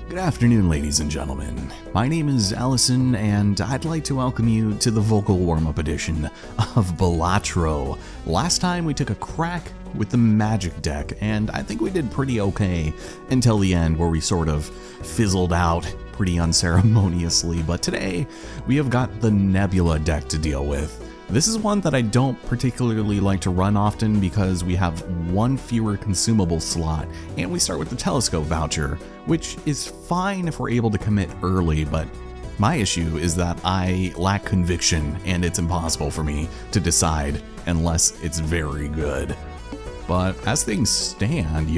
Good afternoon, ladies and gentlemen. My name is Allison, and I'd like to welcome you to the vocal warm-up edition of Balatro. Last time we took a crack with the magic deck, and I think we did pretty okay until the end where we sort of fizzled out pretty unceremoniously, but today we have got the Nebula deck to deal with. This is one that I don't particularly like to run often because we have one fewer consumable slot, and we start with the telescope voucher, which is fine if we're able to commit early, but my issue is that I lack conviction and it's impossible for me to decide unless it's very good. But as things stand,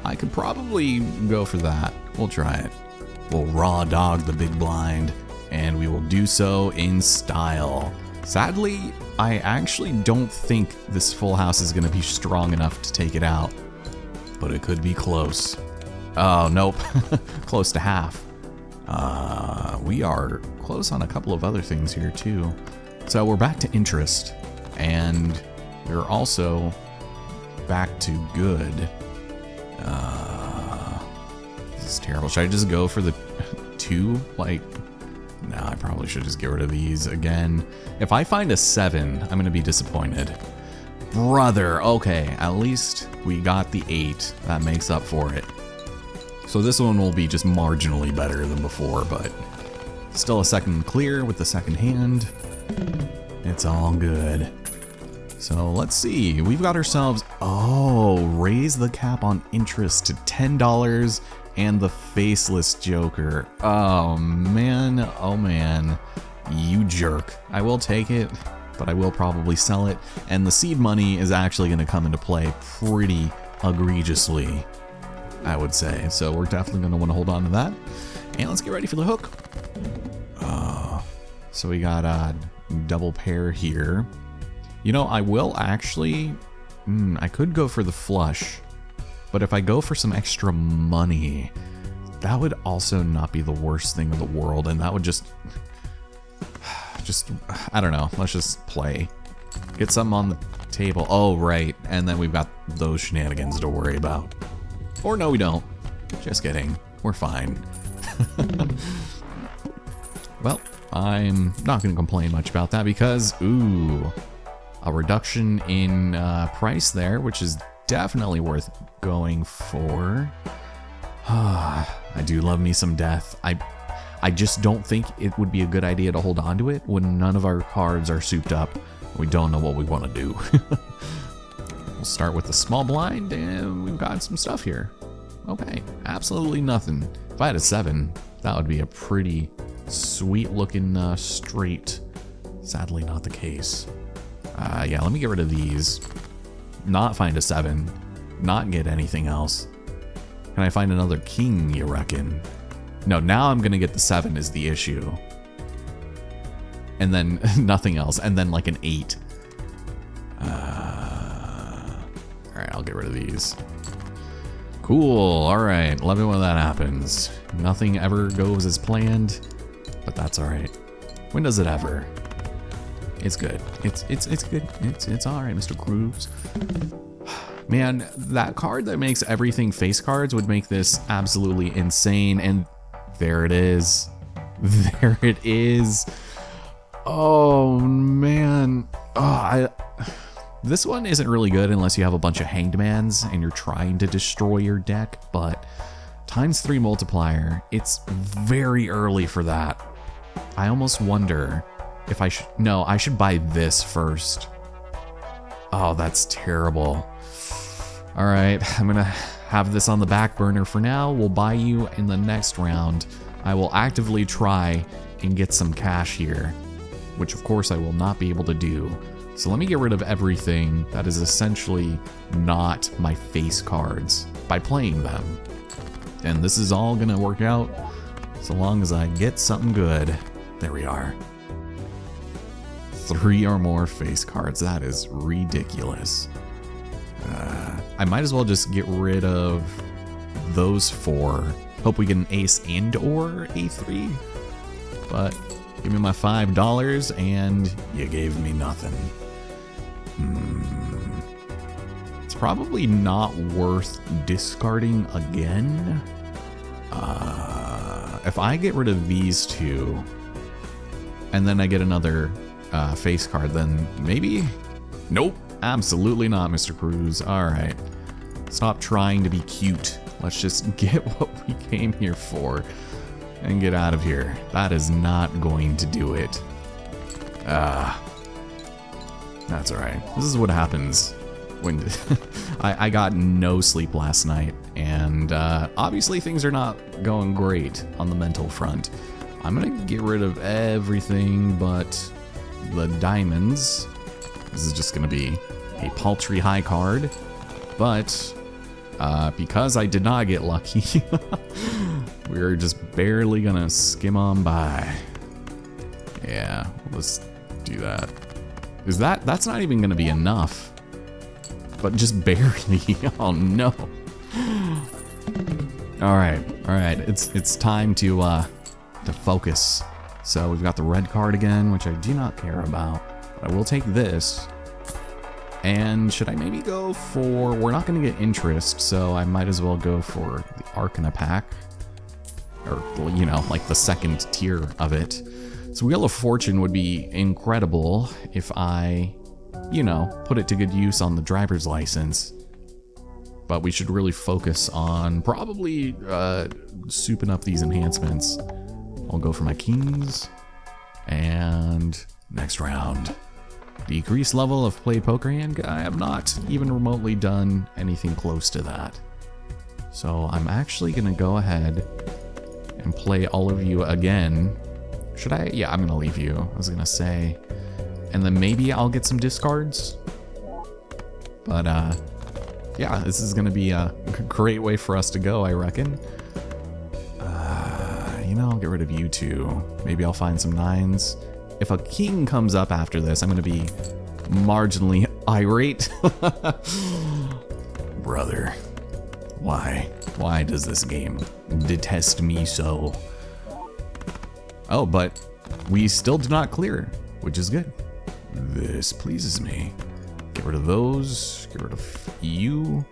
I could probably go for that. We'll try it. We'll raw dog the big blind, and we will do so in style. Sadly, I actually don't think this full house is going to be strong enough to take it out, but it could be close. Oh, nope. Close to half. We are close on a couple of other things here too. So we're back to interest, and we're also back to good. This is terrible. Should I just go for the two? No, I probably should just get rid of these again. If I find a 7, I'm going to be disappointed. Brother, okay, at least we got the 8. That makes up for it. So this one will be just marginally better than before, but still a second clear with the second hand. It's all good. So let's see, we've got ourselves, raise the cap on interest to $10 and the faceless Joker. Oh man, you jerk. I will take it, but I will probably sell it, and the seed money is actually going to come into play pretty egregiously, I would say. So we're definitely going to want to hold on to that, and let's get ready for the hook. So we got a double pair here. I will actually, I could go for the flush, but if I go for some extra money, that would also not be the worst thing in the world, and that would just, I don't know, let's just play. Get something on the table. Oh, right, and then we've got those shenanigans to worry about. Or no, we don't. Just kidding. We're fine. Well, I'm not going to complain much about that because, a reduction in price there, which is definitely worth going for. I do love me some death. I just don't think it would be a good idea to hold on to it when none of our cards are souped up. We don't know what we want to do. We'll start with the small blind, and we've got some stuff here. Okay, absolutely nothing. If I had a 7, that would be a pretty sweet looking straight. Sadly not the case. Yeah, let me get rid of these. Not find a 7. Not get anything else. Can I find another king, you reckon? No, now I'm gonna get the 7 is the issue. And then nothing else. And then like an 8. Alright, I'll get rid of these. Cool, alright. Love it when that happens. Nothing ever goes as planned, but that's alright. When does it ever? It's good. It's good. It's all right, Mr. Grooves. Man, that card that makes everything face cards would make this absolutely insane. And there it is. There it is. Oh man. This one isn't really good unless you have a bunch of hanged mans and you're trying to destroy your deck. But ×3 multiplier. It's very early for that. I almost wonder if I should, no, I should buy this first. Oh, that's terrible. All right, I'm gonna have this on the back burner for now. We'll buy you in the next round. I will actively try and get some cash here, which of course I will not be able to do. So let me get rid of everything that is essentially not my face cards by playing them. And this is all gonna work out so long as I get something good. There we are. 3 or more face cards. That is ridiculous. I might as well just get rid of those 4. Hope we get an ace and or a 3. But give me my $5 and you gave me nothing. It's probably not worth discarding again. if I get rid of these two, and then I get another face card, then maybe? Nope, absolutely not, Mr. Cruz. All right, stop trying to be cute. Let's just get what we came here for and get out of here. That is not going to do it. That's all right. This is what happens when I got no sleep last night, and obviously things are not going great on the mental front. I'm gonna get rid of everything but the diamonds. This is just gonna be a paltry high card, but because I did not get lucky, we're just barely gonna skim on by. Yeah, let's do that. Is that's not even gonna be enough, but just barely. Oh no. All right, it's time to focus. So we've got the red card again, which I do not care about, but I will take this. And should I maybe go for, we're not going to get interest, so I might as well go for the Arcana pack, or, you know, like the second tier of it. So Wheel of Fortune would be incredible if I, you know, put it to good use on the driver's license. But we should really focus on probably souping up these enhancements. I'll go for my kings, and next round. Decrease level of play poker hand. I have not even remotely done anything close to that. So I'm actually gonna go ahead and play all of you again. Should I? Yeah, I'm gonna leave you. I was gonna say, and then maybe I'll get some discards. But yeah, this is gonna be a great way for us to go, I reckon. You know, I'll get rid of you two. Maybe I'll find some nines. If a king comes up after this, I'm gonna be marginally irate. Brother, why does this game detest me so? Oh, but we still do not clear, which is good. This pleases me. Get rid of those, get rid of you.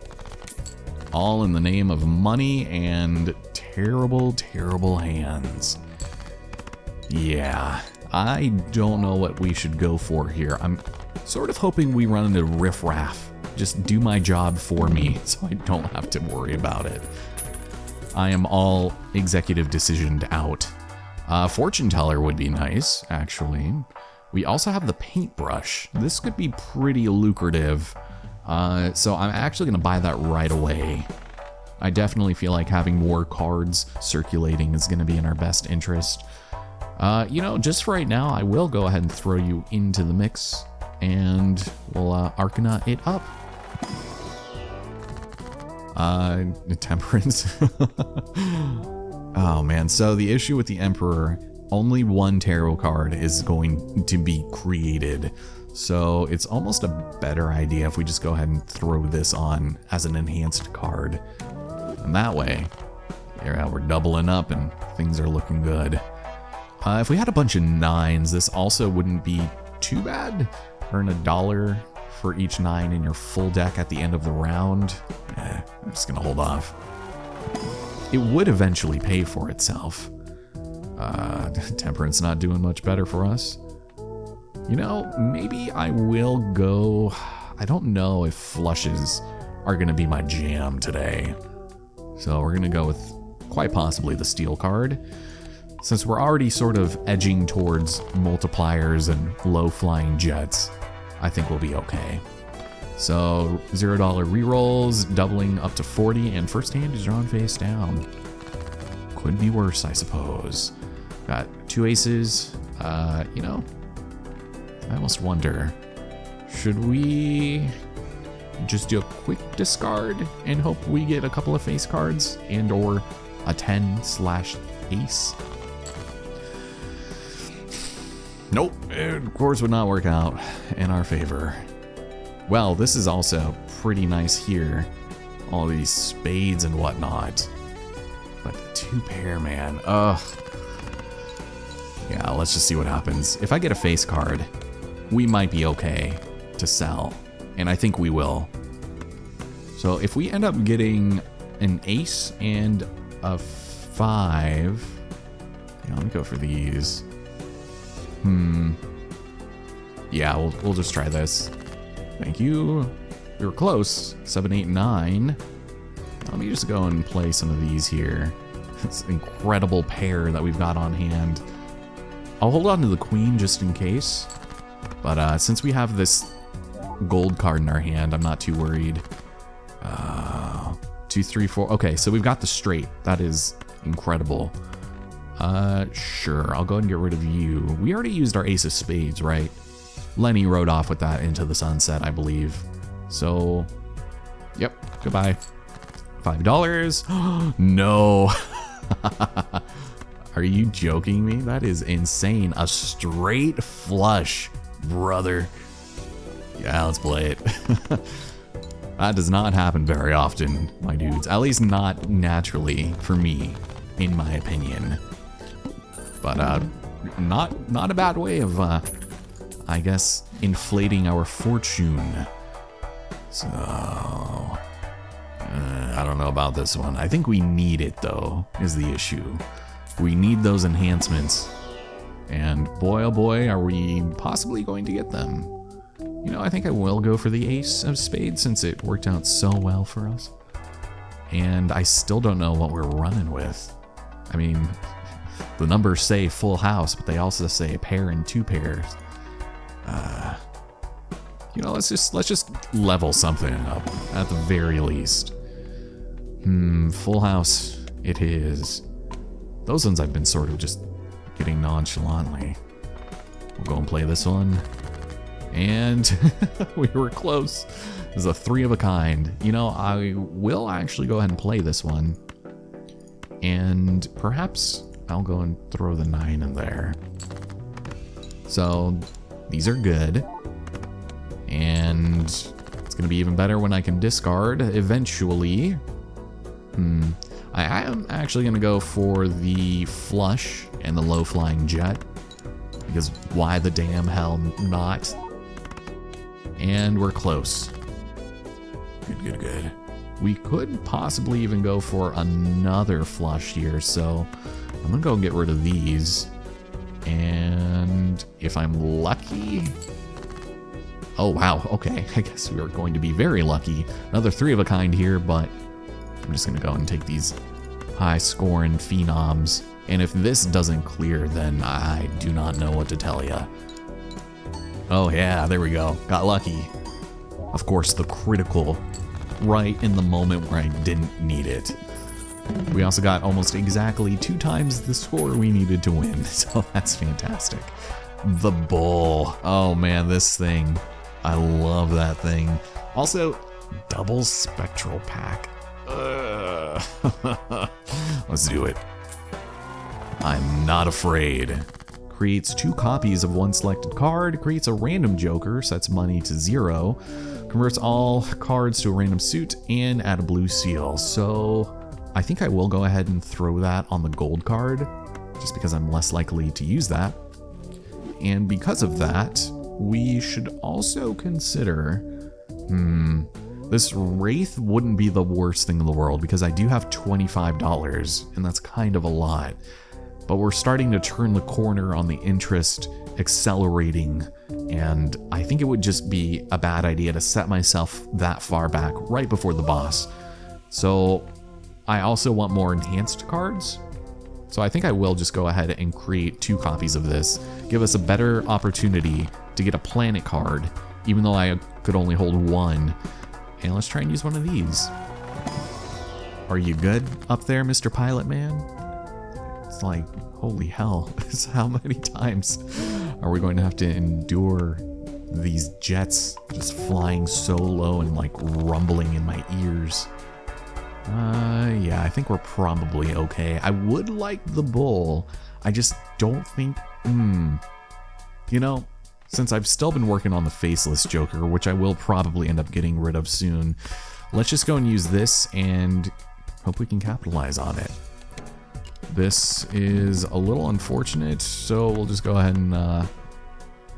All in the name of money and terrible, terrible hands. Yeah, I don't know what we should go for here. I'm sort of hoping we run into riffraff. Just do my job for me so I don't have to worry about it. I am all executive decisioned out. Fortune teller would be nice, actually. We also have the paintbrush. This could be pretty lucrative. So I'm actually gonna buy that right away. I definitely feel like having more cards circulating is gonna be in our best interest. You know, just for right now, I will go ahead and throw you into the mix, and we'll Arcana it up. Temperance. Oh man, so the issue with the Emperor, only one tarot card is going to be created. So it's almost a better idea if we just go ahead and throw this on as an enhanced card. And that way, yeah, we're doubling up and things are looking good. If we had a bunch of nines, this also wouldn't be too bad. Earn $1 for each 9 in your full deck at the end of the round. I'm just gonna hold off. It would eventually pay for itself. Temperance not doing much better for us. You know, maybe I will go, I don't know if flushes are gonna be my jam today. So we're gonna go with quite possibly the steel card. Since we're already sort of edging towards multipliers and low flying jets, I think we'll be okay. So $0 rerolls, doubling up to 40, and first hand is drawn face down. Could be worse, I suppose. Got 2 aces. You know, I almost wonder, should we just do a quick discard and hope we get a couple of face cards and or a 10/ace? Nope, it of course would not work out in our favor. Well, this is also pretty nice here. All these spades and whatnot. But 2 pair, man, ugh. Yeah, let's just see what happens. If I get a face card, we might be okay to sell. And I think we will. So if we end up getting an ace and a 5, Yeah, let me go for these. Yeah, we'll just try this. Thank you. We were close. 7, 8, 9. Let me just go and play some of these here. This incredible pair that we've got on hand. I'll hold on to the queen just in case. But since we have this gold card in our hand, I'm not too worried. 2, 3, 4. Okay, so we've got the straight. That is incredible. Sure, I'll go ahead and get rid of you. We already used our ace of spades, right? Lenny rode off with that into the sunset, I believe. So, yep, goodbye. $5. No. Are you joking me? That is insane. A straight flush, brother. Yeah, let's play it. That does not happen very often, my dudes. At least not naturally for me, in my opinion. But not a bad way of, I guess, inflating our fortune. So, I don't know about this one. I think we need it, though, is the issue. We need those enhancements. And boy, oh boy, are we possibly going to get them. You know, I think I will go for the ace of spades since it worked out so well for us. And I still don't know what we're running with. I mean, the numbers say full house, but they also say a pair and 2 pairs. You know, let's just level something up at the very least. Full house it is. Those ones I've been sort of just getting nonchalantly. We'll go and play this one. And we were close. This is a 3 of a kind. You know, I will actually go ahead and play this one. And perhaps I'll go and throw the 9 in there. So these are good. And it's going to be even better when I can discard eventually. I am actually going to go for the flush and the low flying jet. Because why the damn hell not? And we're close. Good. We could possibly even go for another flush here, so I'm gonna go get rid of these. And if I'm lucky... Oh wow, okay, I guess we are going to be very lucky. Another 3 of a kind here, but I'm just gonna go and take these high scoring phenoms. And if this doesn't clear, then I do not know what to tell ya. Oh yeah, there we go. Got lucky. Of course, the critical right in the moment where I didn't need it. We also got almost exactly 2 times the score we needed to win, so that's fantastic. The bull. Oh man, this thing. I love that thing. Also, double spectral pack. Let's do it. I'm not afraid. Creates 2 copies of one selected card, creates a random joker, sets money to 0, converts all cards to a random suit, and add a blue seal. So I think I will go ahead and throw that on the gold card, just because I'm less likely to use that. And because of that, we should also consider, this Wraith wouldn't be the worst thing in the world, because I do have $25, and that's kind of a lot. But we're starting to turn the corner on the interest accelerating, and I think it would just be a bad idea to set myself that far back right before the boss. So I also want more enhanced cards. So I think I will just go ahead and create 2 copies of this, give us a better opportunity to get a planet card, even though I could only hold 1. And let's try and use one of these. Are you good up there, Mr. Pilot Man? It's like, holy hell, how many times are we going to have to endure these jets just flying so low and like rumbling in my ears? Yeah, I think we're probably okay. I would like the bull. I just don't think, you know, since I've still been working on the faceless Joker, which I will probably end up getting rid of soon, let's just go and use this and hope we can capitalize on it. This is a little unfortunate, so we'll just go ahead and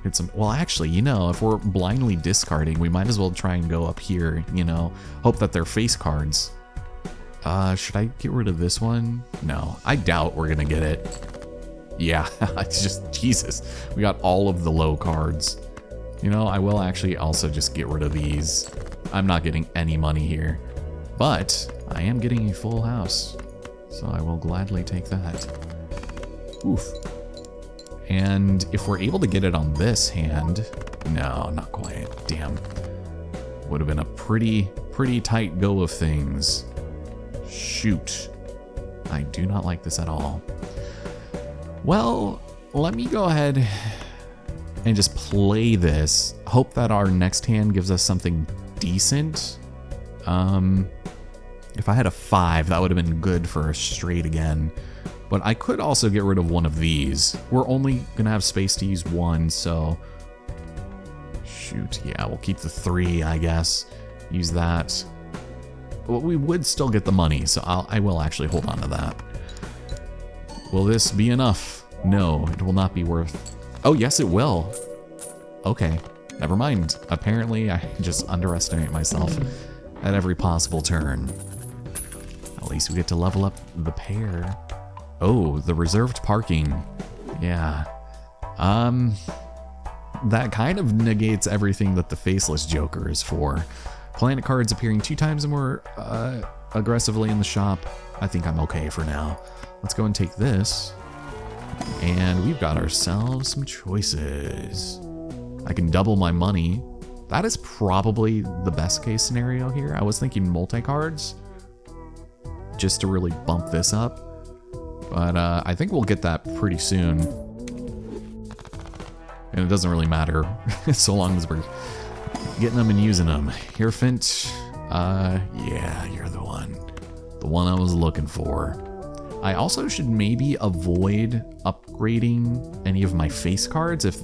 get some... Well, actually, you know, if we're blindly discarding, we might as well try and go up here, you know, hope that they're face cards. Should I get rid of this one? No, I doubt we're gonna get it. Yeah, it's just, Jesus. We got all of the low cards. You know, I will actually also just get rid of these. I'm not getting any money here. But I am getting a full house. So I will gladly take that. Oof. And if we're able to get it on this hand... No, not quite. Damn. Would have been a pretty tight go of things. Shoot. I do not like this at all. Well, let me go ahead and just play this. Hope that our next hand gives us something decent. If I had a 5, that would have been good for a straight again. But I could also get rid of one of these. We're only going to have space to use one, so... Shoot, yeah, we'll keep the 3, I guess. Use that. But we would still get the money, so I will actually hold on to that. Will this be enough? No, it will not be worth... Oh, yes, it will. Okay, never mind. Apparently, I just underestimate myself at every possible turn. At least we get to level up the pair. Oh, the reserved parking. Yeah. That kind of negates everything that the Faceless Joker is for. Planet cards appearing 2 times more aggressively in the shop. I think I'm okay for now. Let's go and take this. And we've got ourselves some choices. I can double my money. That is probably the best case scenario here. I was thinking multi-cards, just to really bump this up. But I think we'll get that pretty soon. And it doesn't really matter, so long as we're getting them and using them. Hierophant, yeah, you're the one. The one I was looking for. I also should maybe avoid upgrading any of my face cards if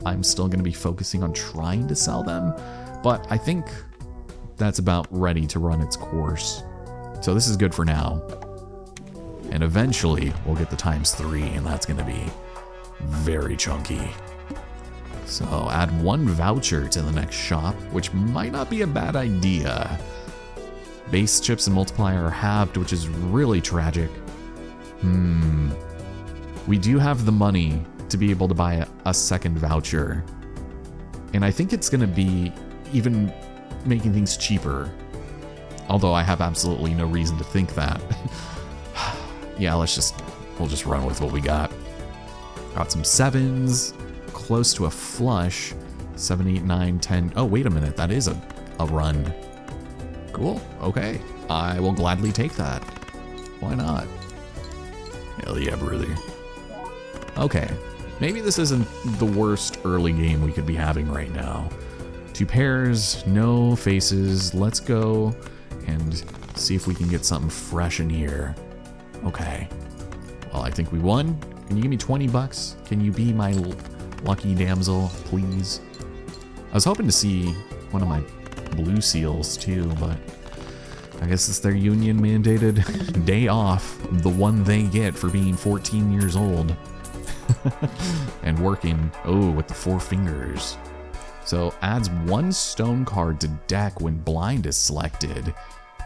I'm still going to be focusing on trying to sell them. But I think that's about ready to run its course. So this is good for now. And eventually we'll get the ×3, and that's going to be very chunky. So add 1 voucher to the next shop, which might not be a bad idea. Base chips and multiplier are halved, which is really tragic. We do have the money to be able to buy a second voucher. And I think it's going to be even making things cheaper. Although I have absolutely no reason to think that. Yeah, we'll just run with what we got. Got some 7s, close to a flush. 7, 8, 9, 10. Oh, wait a minute, that is a run. Cool, okay. I will gladly take that. Why not? Hell yeah, brother. Okay, maybe this isn't the worst early game we could be having right now. 2 pairs, no faces. Let's go and see if we can get something fresh in here. Okay. Well, I think we won. Can you give me 20 bucks? Can you be my lucky damsel, please? I was hoping to see one of my blue seals too, but I guess it's their union mandated day off, the one they get for being 14 years old. And working, oh, with the 4 fingers. So adds 1 stone card to deck when blind is selected.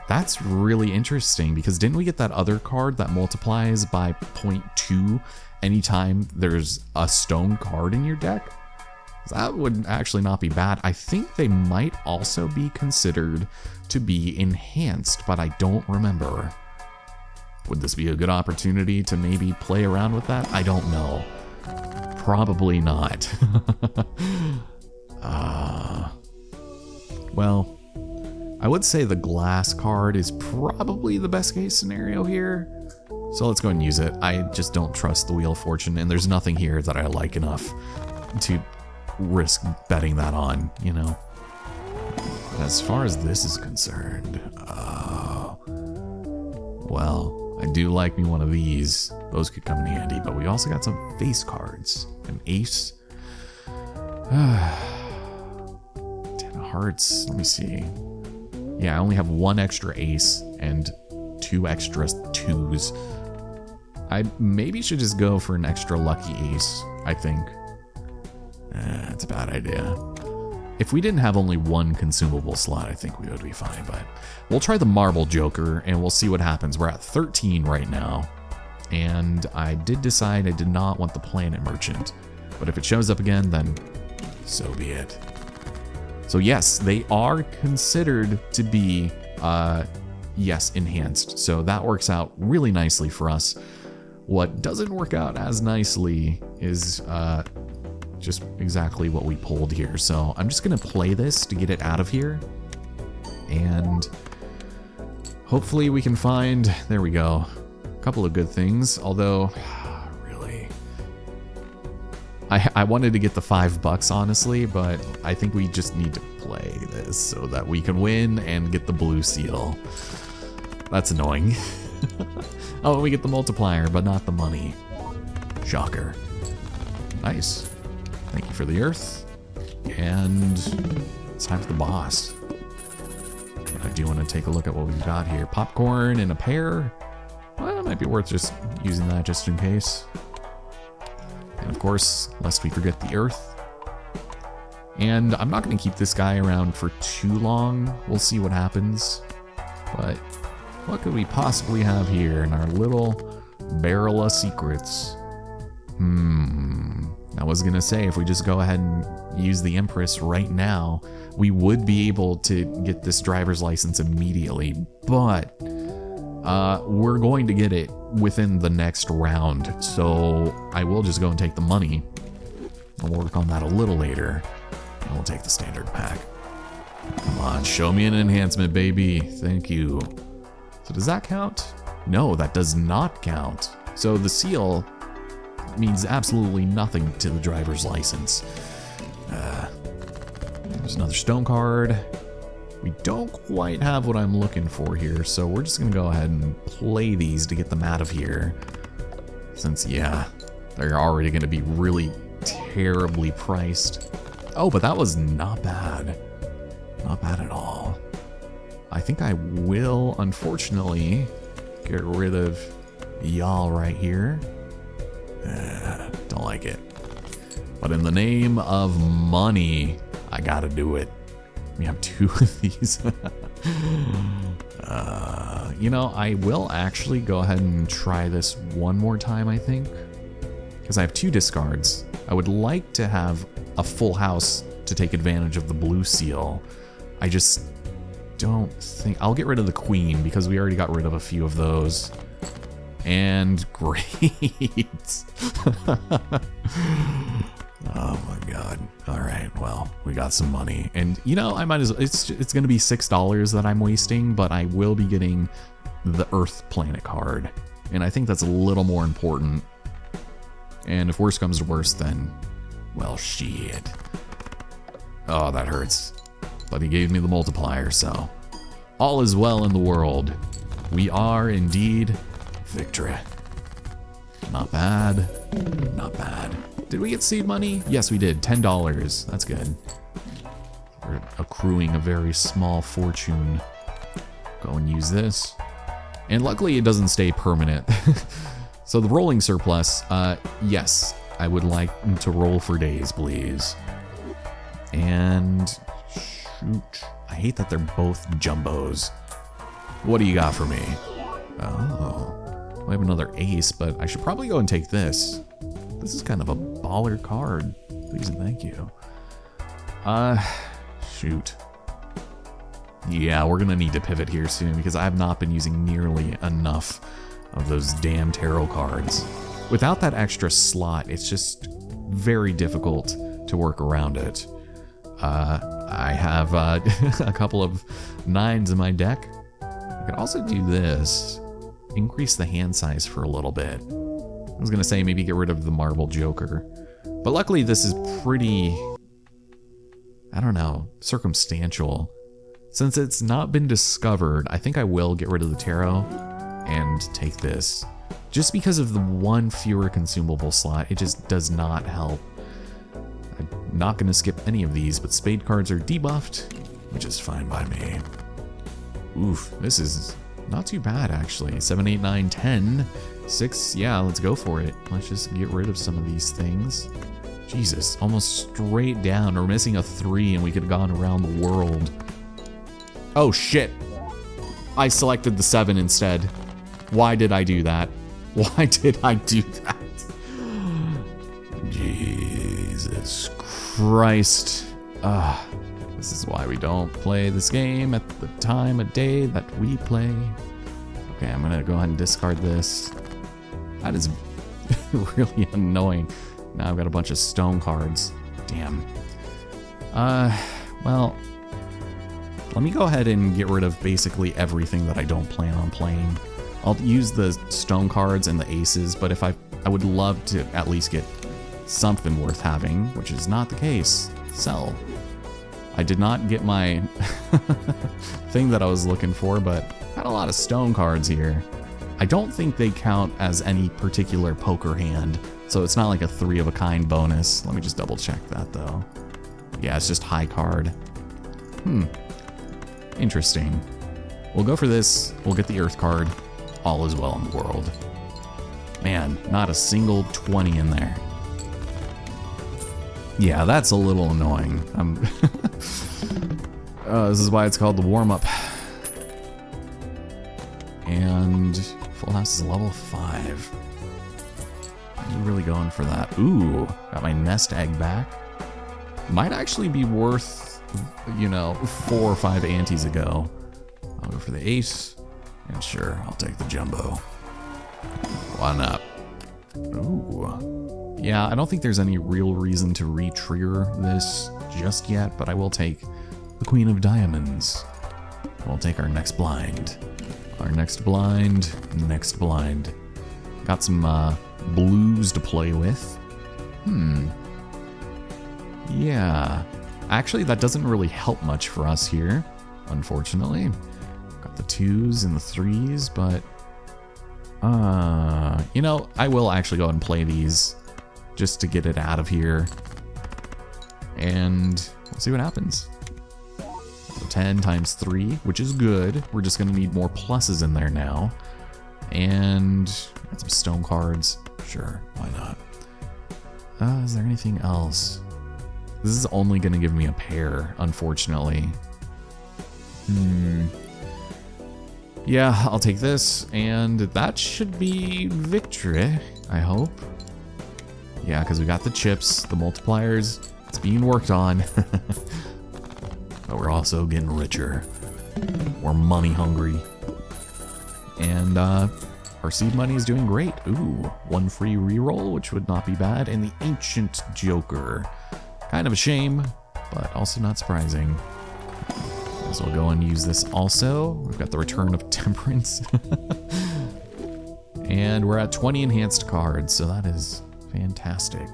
That's really interesting, because didn't we get that other card that multiplies by 0.2 anytime there's a stone card in your deck? That would actually not be bad. I think they might also be considered to be enhanced, but I don't remember. Would this be a good opportunity to maybe play around with that? I don't know. Probably not. Well, I would say the glass card is probably the best case scenario here. So let's go and use it. I just don't trust the Wheel of Fortune, and there's nothing here that I like enough to risk betting that on, you know? As far as this is concerned, well, I do like me one of these. Those could come in handy, but we also got some face cards. An ace. 10 of hearts. Let me see. Yeah, I only have 1 extra ace and 2 extra 2s. I maybe should just go for an extra lucky ace, I think. That's a bad idea. If we didn't have only 1 consumable slot, I think we would be fine, but we'll try the Marble Joker and we'll see what happens. We're at 13 right now, and I did decide I did not want the planet merchant. But if it shows up again, then so be it. So yes, they are considered to be, yes, enhanced. So that works out really nicely for us. What doesn't work out as nicely is just exactly what we pulled here. So I'm just going to play this to get it out of here. And hopefully we can find, there we go, a couple of good things. Although, really, I wanted to get the $5, honestly, but I think we just need to play this so that we can win and get the blue seal. That's annoying. Oh, we get the multiplier, but not the money. Shocker. Nice. Thank you for the earth. And it's time for the boss. I do want to take a look at what we've got here. Popcorn and a pear. Well, it might be worth just using that just in case. And of course, lest we forget the earth. And I'm not going to keep this guy around for too long. We'll see what happens. But what could we possibly have here in our little barrel of secrets? I was going to say, if we just go ahead and use the Empress right now, we would be able to get this driver's license immediately. But we're going to get it within the next round. So I will just go and take the money. I'll work on that a little later. And we'll take the standard pack. Come on, show me an enhancement, baby. Thank you. So does that count? No, that does not count. So the seal means absolutely nothing to the driver's license. There's another stone card. We don't quite have what I'm looking for here, so we're just gonna go ahead and play these to get them out of here. Since, yeah, they're already gonna be really terribly priced. Oh, but that was not bad. Not bad at all. I think I will, unfortunately, get rid of y'all right here. Don't like it. But in the name of money, I gotta do it. We have 2 of these. You know, I will actually go ahead and try this one more time, I think. Because I have 2 discards. I would like to have a full house to take advantage of the blue seal. I just don't think... I'll get rid of the queen because we already got rid of a few of those. And great. Oh my god. All right, well, we got some money. And you know, I might as well, it's going to be $6 that I'm wasting, but I will be getting the Earth planet card. And I think that's a little more important. And if worse comes to worse, then, well, shit. Oh, that hurts. But he gave me the multiplier, so all is well in the world. We are indeed victory. Not bad. Not bad. Did we get seed money? Yes, we did. $10. That's good. We're accruing a very small fortune. Go and use this. And luckily it doesn't stay permanent. So the rolling surplus, yes, I would like to roll for days, please. And shoot, I hate that they're both jumbos. What do you got for me? Oh, I have another ace, but I should probably go and take this. This is kind of a baller card. Please and thank you. Shoot. Yeah, we're gonna need to pivot here soon because I have not been using nearly enough of those damn tarot cards. Without that extra slot, it's just very difficult to work around it. I have a couple of 9s in my deck. I could also do this. Increase the hand size for a little bit. I was gonna say maybe get rid of the marble joker. But luckily this is pretty, I don't know, circumstantial. Since it's not been discovered, I think I will get rid of the tarot and take this. Just because of the 1 fewer consumable slot, it just does not help. I'm not going to skip any of these, but spade cards are debuffed, which is fine by me. Oof, this is not too bad actually. 7, 8, 9, 10, 6, yeah, let's go for it. Let's just get rid of some of these things. Jesus, almost straight down. We're missing a 3 and we could have gone around the world. Oh shit. I selected the 7 instead. Why did I do that? Why did I do that? Jesus Christ. This is why we don't play this game at the time of day that we play. Okay, I'm gonna go ahead and discard this. That is really annoying. Now I've got a bunch of stone cards. Damn. Well, let me go ahead and get rid of basically everything that I don't plan on playing. I'll use the stone cards and the aces, but if I would love to at least get something worth having, which is not the case. Sell. I did not get my thing that I was looking for, but got a lot of stone cards here. I don't think they count as any particular poker hand, so it's not like a 3 of a kind bonus. Let me just double check that though. Yeah, it's just high card. Interesting. We'll go for this. We'll get the earth card. All is well in the world. Man, not a single 20 in there. Yeah, that's a little annoying. This is why it's called the warm-up. And full house is level 5. I'm really going for that. Ooh, got my nest egg back. Might actually be worth, you know, 4 or 5 antes ago. I'll go for the ace. And sure, I'll take the jumbo. Why not? Ooh. Yeah, I don't think there's any real reason to re-trigger this just yet, but I will take the Queen of Diamonds. We'll take our next blind. Our next blind, next blind. Got some blues to play with. Yeah. Actually, that doesn't really help much for us here, unfortunately. Got the 2s and the 3s, but you know, I will actually go ahead and play these just to get it out of here. And we'll see what happens. So 10 times 3, which is good. We're just gonna need more pluses in there now. And got some stone cards. Sure, why not? Is there anything else? This is only gonna give me a pair, unfortunately. Yeah, I'll take this, and that should be victory, I hope. Yeah, because we got the chips, the multipliers, it's being worked on. But we're also getting richer. We're money hungry. And our seed money is doing great. Ooh, 1 free reroll, which would not be bad. And the Ancient Joker. Kind of a shame, but also not surprising. So we'll go and use this also. We've got the Return of Temperance. And we're at 20 enhanced cards, so that is fantastic.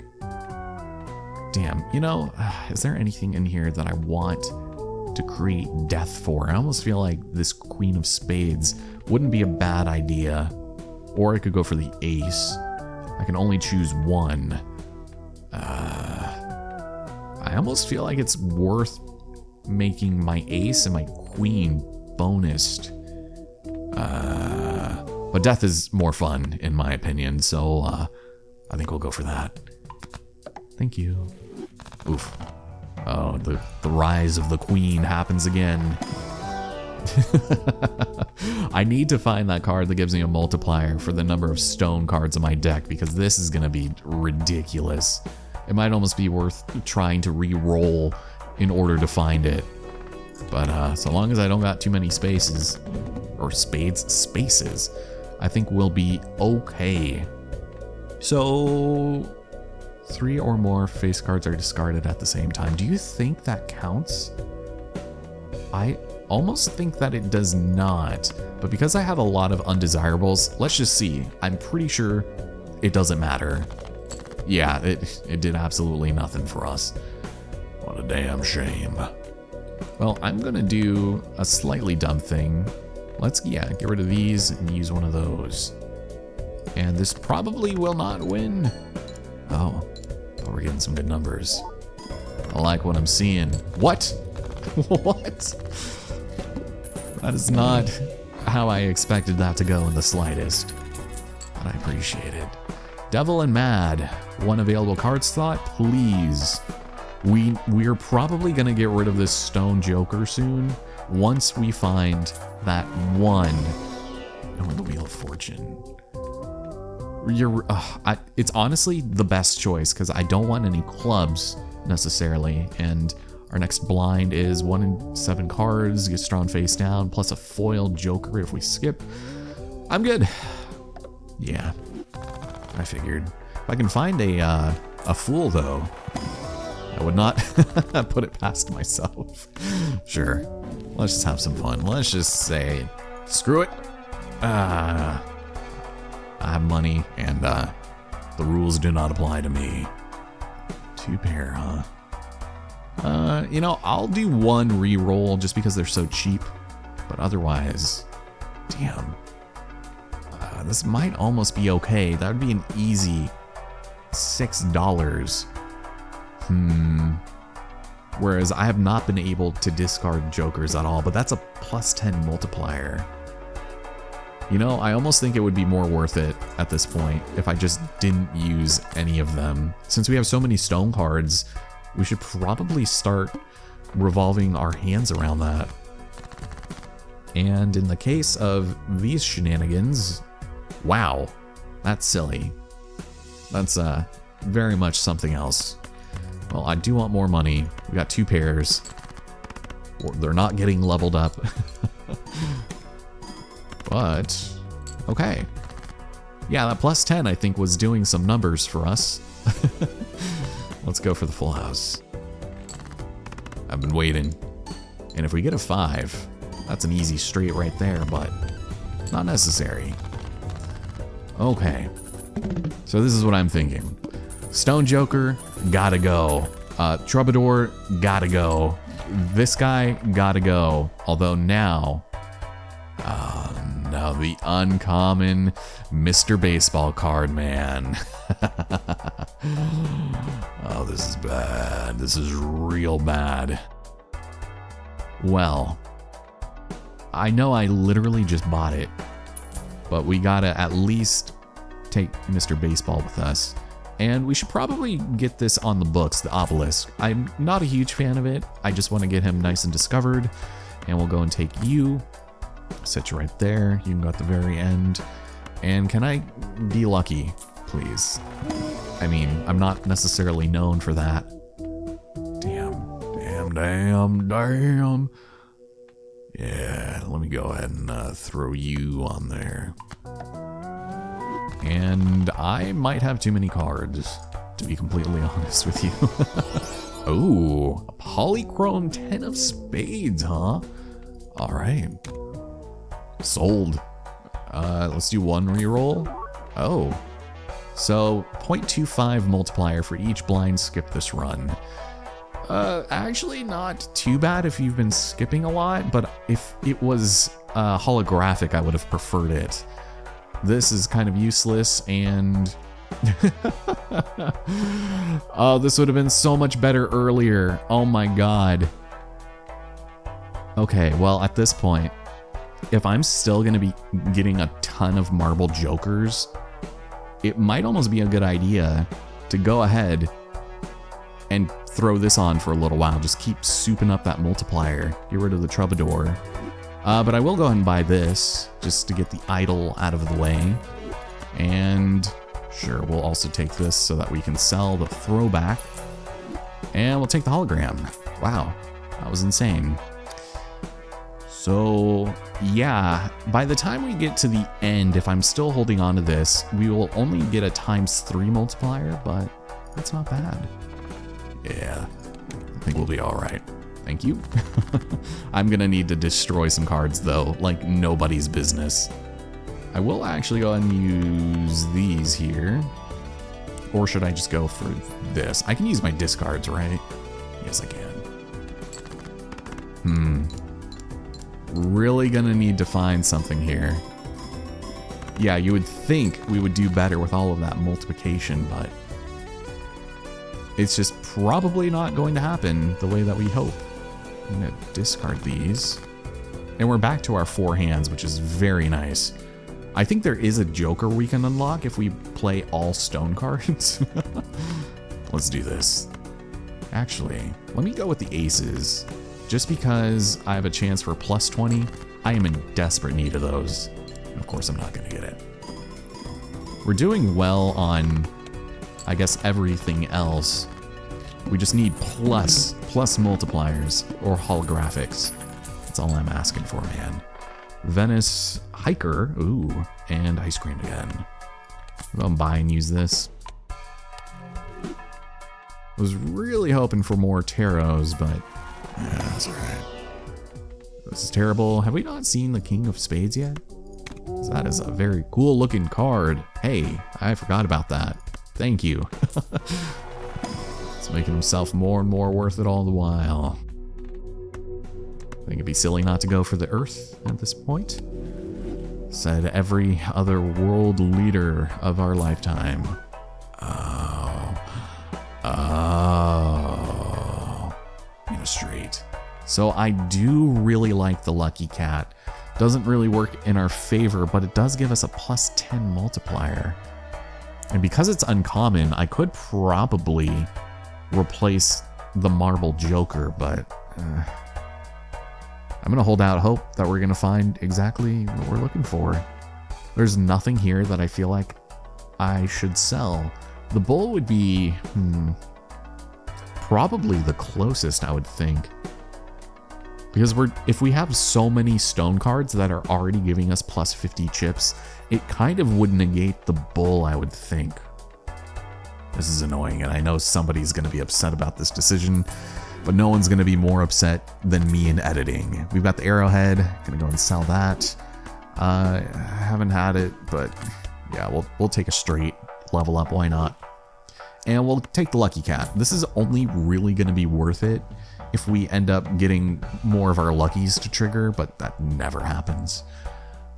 Damn, you know, is there anything in here that I want to create death for? I almost feel like this Queen of Spades wouldn't be a bad idea. Or I could go for the ace. I can only choose one. I almost feel like it's worth making my ace and my queen bonused. But death is more fun, in my opinion, so I think we'll go for that. Thank you. Oof. Oh, the rise of the queen happens again. I need to find that card that gives me a multiplier for the number of stone cards in my deck, because this is going to be ridiculous. It might almost be worth trying to re-roll in order to find it. But so long as I don't got too many spaces, or spaces, I think we'll be okay. So 3 or more face cards are discarded at the same time. Do you think that counts? I almost think that it does not, but because I have a lot of undesirables, let's just see. I'm pretty sure it doesn't matter. Yeah, it did absolutely nothing for us. What a damn shame. Well, I'm gonna do a slightly dumb thing. Let's, get rid of these and use one of those. And this probably will not win. Oh, but we're getting some good numbers. I like what I'm seeing. What? What? That is not how I expected that to go in the slightest. But I appreciate it. Devil and Mad. 1 available card slot, please. We're probably gonna get rid of this Stone Joker soon, once we find that one. Oh, the Wheel of Fortune. It's honestly the best choice because I don't want any clubs necessarily, and our next blind is 1 in 7 cards, gets drawn face down, plus a foiled joker if we skip. I'm good. Yeah, I figured. If I can find a fool though, I would not put it past myself. Sure, let's just have some fun. Let's just say, screw it. I have money and the rules do not apply to me. 2 pair, huh? You know, I'll do 1 re-roll just because they're so cheap, but otherwise, damn. This might almost be okay. That would be an easy $6. Whereas I have not been able to discard jokers at all, but that's a +10 multiplier. You know, I almost think it would be more worth it at this point if I just didn't use any of them. Since we have so many stone cards, we should probably start revolving our hands around that. And in the case of these shenanigans, wow, that's silly. That's very much something else. Well, I do want more money. We got 2 pairs. They're not getting leveled up. But, okay. Yeah, that +10 I think was doing some numbers for us. Let's go for the full house. I've been waiting. And if we get a 5, that's an easy straight right there, but not necessary. Okay. So this is what I'm thinking. Stone Joker, gotta go. Troubadour, gotta go. This guy, gotta go. Although now the uncommon Mr. Baseball card, man. Oh, this is bad. This is real bad. Well, I know I literally just bought it, but we gotta at least take Mr. Baseball with us. And we should probably get this on the books, the obelisk. I'm not a huge fan of it. I just want to get him nice and discovered. And we'll go and take you. Set you right there. You can go at the very end. And can I be lucky, please? I mean, I'm not necessarily known for that. Damn. Yeah, let me go ahead and throw you on there. And I might have too many cards, to be completely honest with you. Oh, a polychrome 10 of spades, huh? All right. Sold. Let's do 1 reroll. Oh. So, 0.25 multiplier for each blind skip this run. Actually not too bad if you've been skipping a lot, but if it was holographic, I would have preferred it. This is kind of useless, and oh, this would have been so much better earlier. Oh my god. Okay, well, at this point, if I'm still going to be getting a ton of marble jokers, it might almost be a good idea to go ahead and throw this on for a little while. Just keep souping up that multiplier. Get rid of the troubadour. But I will go ahead and buy this, just to get the idol out of the way. And sure, we'll also take this so that we can sell the throwback. And we'll take the hologram. Wow, that was insane. So yeah, by the time we get to the end, if I'm still holding on to this, we will only get a ×3 multiplier, but that's not bad. Yeah, I think we'll be all right. Thank you. I'm gonna need to destroy some cards though, like nobody's business. I will actually go and use these here. Or should I just go for this? I can use my discards, right? Yes, I can. Really gonna need to find something here. Yeah, you would think we would do better with all of that multiplication, but it's just probably not going to happen the way that we hope. I'm gonna discard these. And we're back to our 4 hands, which is very nice. I think there is a joker we can unlock if we play all stone cards. Let's do this. Actually, let me go with the aces. Just because I have a chance for +20, I am in desperate need of those. And of course, I'm not gonna get it. We're doing well on, I guess, everything else. We just need plus multipliers or holographics. That's all I'm asking for, man. Venice Hiker, ooh, and ice cream again. I'm gonna buy and use this. I was really hoping for more tarots, but yeah, that's alright. This is terrible. Have we not seen the King of Spades yet? That is a very cool looking card. Hey, I forgot about that. Thank you. It's making himself more and more worth it all the while. I think it'd be silly not to go for the Earth at this point. Said every other world leader of our lifetime. Oh. In a straight. So I do really like the Lucky Cat. Doesn't really work in our favor, but it does give us a plus 10 multiplier. And because it's uncommon, I could probably replace the Marble Joker, but I'm gonna hold out hope that we're gonna find exactly what we're looking for. There's nothing here that I feel like I should sell. The Bull would be probably the closest, I would think. Because if we have so many stone cards that are already giving us plus 50 chips, it kind of would negate the Bull, I would think. This is annoying, and I know somebody's going to be upset about this decision, but no one's going to be more upset than me in editing. We've got the Arrowhead, going to go and sell that. I haven't had it, but yeah, we'll take a straight level up, why not? And we'll take the Lucky Cat. This is only really going to be worth it if we end up getting more of our luckies to trigger, but that never happens.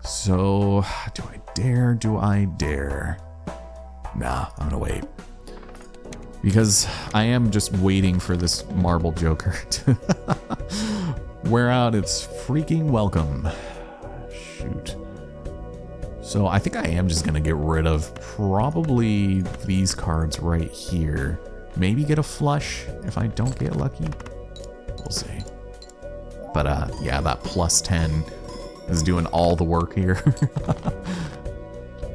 So, do I dare? Do I dare? Nah, I'm gonna wait. Because I am just waiting for this Marble Joker to wear out its freaking welcome. Shoot. So I think I am just gonna get rid of probably these cards right here. Maybe get a flush if I don't get lucky. We'll see. But yeah, that plus 10 is doing all the work here.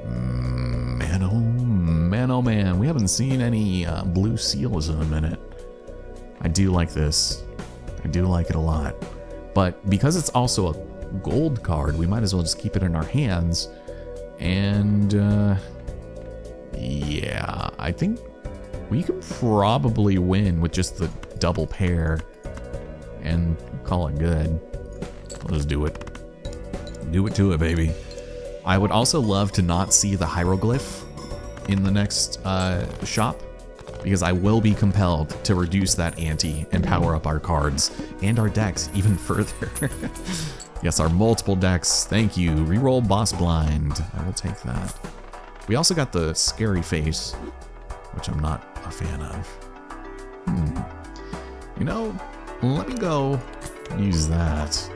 Man, oh man, oh man. We haven't seen any blue seals in a minute. I do like this. I do like it a lot. But because it's also a gold card, we might as well just keep it in our hands. And yeah, I think we could probably win with just the double pair and call it good. Let's do it. Do it to it, baby. I would also love to not see the hieroglyph in the next shop, because I will be compelled to reduce that ante and power up our cards and our decks even further. Yes, our multiple decks. Thank you. Reroll Boss Blind. I will take that. We also got the Scary Face, which I'm not a fan of. You know, let me go use that.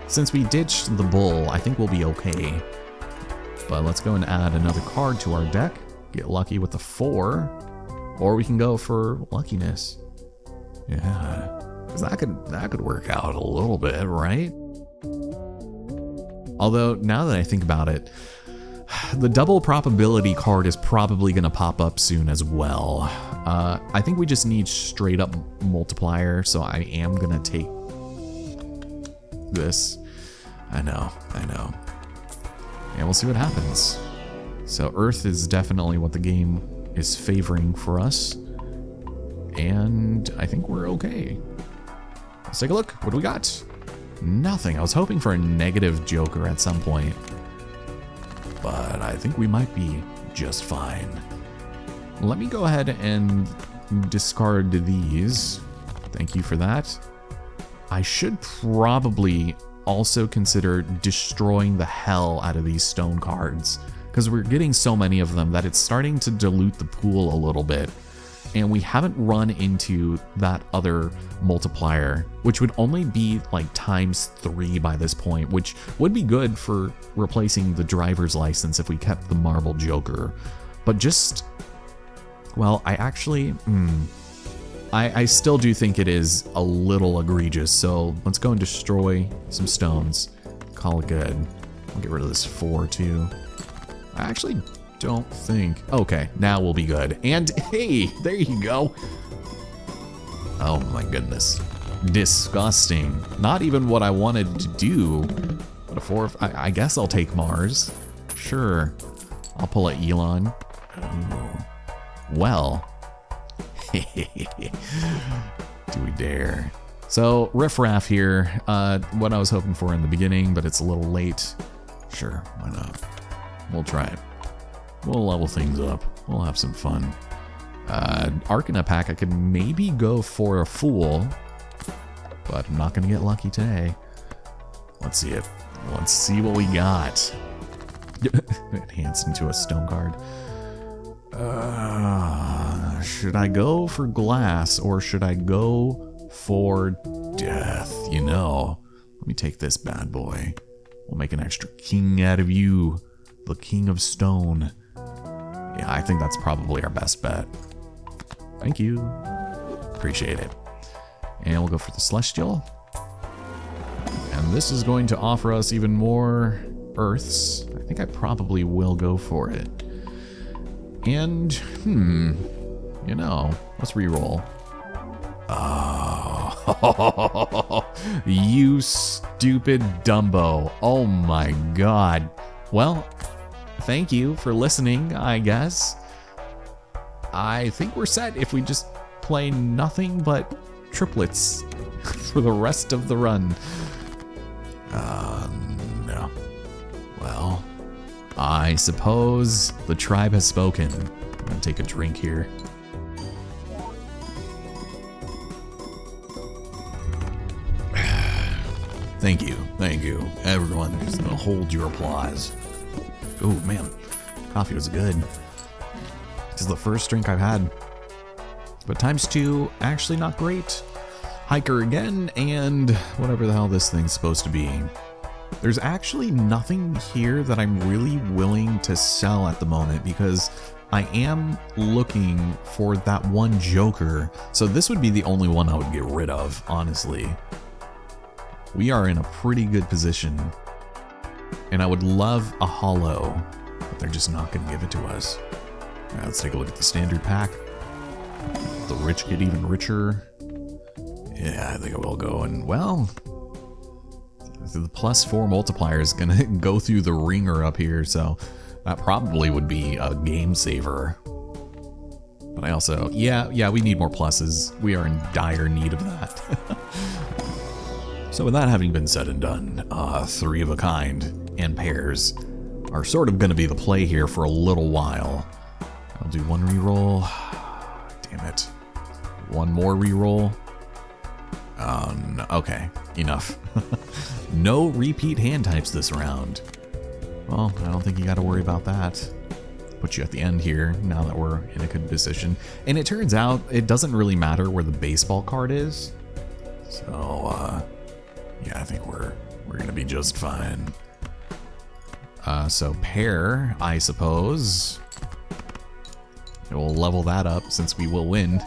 Since we ditched the Bull, I think we'll be okay. But let's go and add another card to our deck. Get lucky with the 4. Or we can go for luckiness. Yeah, because that could work out a little bit, right? Although, now that I think about it, the double probability card is probably going to pop up soon as well. I think we just need straight up multiplier, so I am going to take this. I know. And we'll see what happens. So Earth is definitely what the game is favoring for us. And I think we're okay. Let's take a look. What do we got? Nothing. I was hoping for a negative Joker at some point, but I think we might be just fine. Let me go ahead and discard these. Thank you for that. I should probably also consider destroying the hell out of these stone cards, because we're getting so many of them that it's starting to dilute the pool a little bit. And we haven't run into that other multiplier, which would only be like ×3 by this point, which would be good for replacing the driver's license if we kept the Marble Joker. But just, well, I actually, I still do think it is a little egregious. So let's go and destroy some stones. Call it good. I'll get rid of this 4 too. I actually don't think. Okay, now we'll be good. And hey, there you go. Oh my goodness. Disgusting. Not even what I wanted to do. But a 4, I guess I'll take Mars. Sure. I'll pull a Elon. Ooh. Well. Do we dare? So, riffraff here. What I was hoping for in the beginning, but it's a little late. Sure, why not? We'll try it. We'll level things up. We'll have some fun. Arcana pack, I could maybe go for a Fool, but I'm not going to get lucky today. Let's see it. Let's see what we got. Enhanced into a stone card. Should I go for glass or should I go for death? You know, let me take this bad boy. We'll make an extra king out of you, the king of stone. Yeah, I think that's probably our best bet. Thank you. Appreciate it. And we'll go for the celestial. And this is going to offer us even more earths. I think I probably will go for it. And, you know, let's reroll. Oh, you stupid Dumbo. Oh my god. Well, thank you for listening, I guess. I think we're set if we just play nothing but triplets for the rest of the run. No. Well, I suppose the tribe has spoken. I'm gonna take a drink here. Thank you, everyone. Just gonna hold your applause. Oh man, coffee was good. This is the first drink I've had. But ×2, actually not great. Hiker again, and whatever the hell this thing's supposed to be. There's actually nothing here that I'm really willing to sell at the moment because I am looking for that one Joker. So this would be the only one I would get rid of, honestly. We are in a pretty good position. And I would love a holo, but they're just not going to give it to us. All right, let's take a look at the standard pack. The rich get even richer. Yeah, I think I will go. And, well, the +4 multiplier is going to go through the ringer up here, so that probably would be a game saver. But I also, yeah, we need more pluses. We are in dire need of that. So with that having been said and done, 3 of a kind and pairs are sort of going to be the play here for a little while. I'll do 1 reroll. Damn it. 1 more reroll. No, okay, enough. No repeat hand types this round. Well, I don't think you got to worry about that. Put you at the end here now that we're in a good position. And it turns out it doesn't really matter where the baseball card is. So, yeah, I think we're gonna be just fine. So pair, I suppose. We'll level that up since we will win.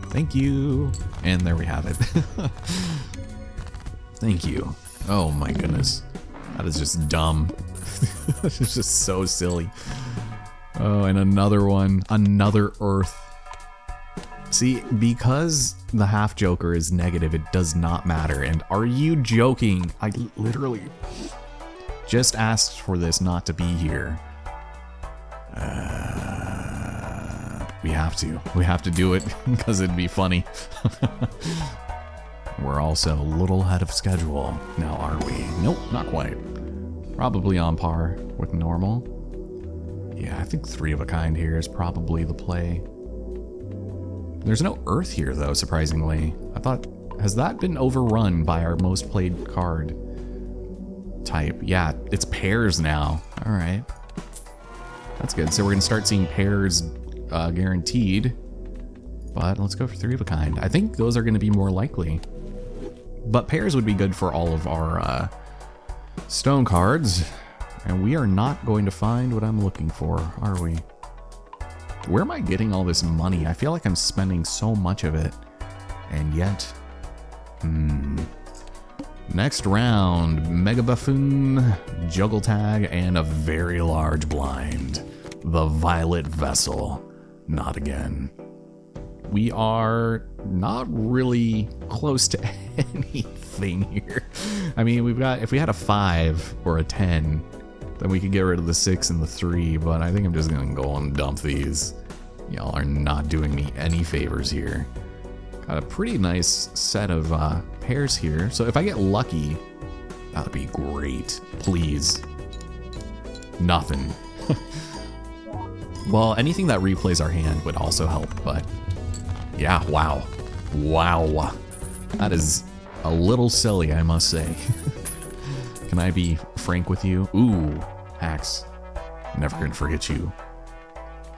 Thank you. And there we have it. Thank you. Oh my goodness. That is just dumb. It's just so silly. Oh, and another one. Another Earth. See, because the half Joker is negative, it does not matter. And are you joking? I literally just asked for this not to be here. We have to do it because it'd be funny. We're also a little ahead of schedule now, are we? Nope, not quite. Probably on par with normal. Yeah, I think 3 of a kind here is probably the play. There's no Earth here though, surprisingly. I thought, has that been overrun by our most played card type? Yeah, it's pairs now. All right. That's good. So we're gonna start seeing pairs guaranteed, but let's go for 3 of a kind. I think those are gonna be more likely, but pairs would be good for all of our stone cards, and we are not going to find what I'm looking for, are we? Where am I getting all this money? I feel like I'm spending so much of it, and yet, Next round, Mega Buffoon, Juggle Tag, and a very large blind. The Violet Vessel. Not again. We are not really close to anything here. I mean, we've got, if we had a 5 or a 10, then we could get rid of the 6 and the 3, but I think I'm just gonna go and dump these. Y'all are not doing me any favors here. Got a pretty nice set of pairs here, so if I get lucky, that would be great. Please. Nothing. Well, anything that replays our hand would also help, but yeah, wow. Wow. That is a little silly, I must say. Can I be frank with you? Ooh, hacks. Never gonna forget you.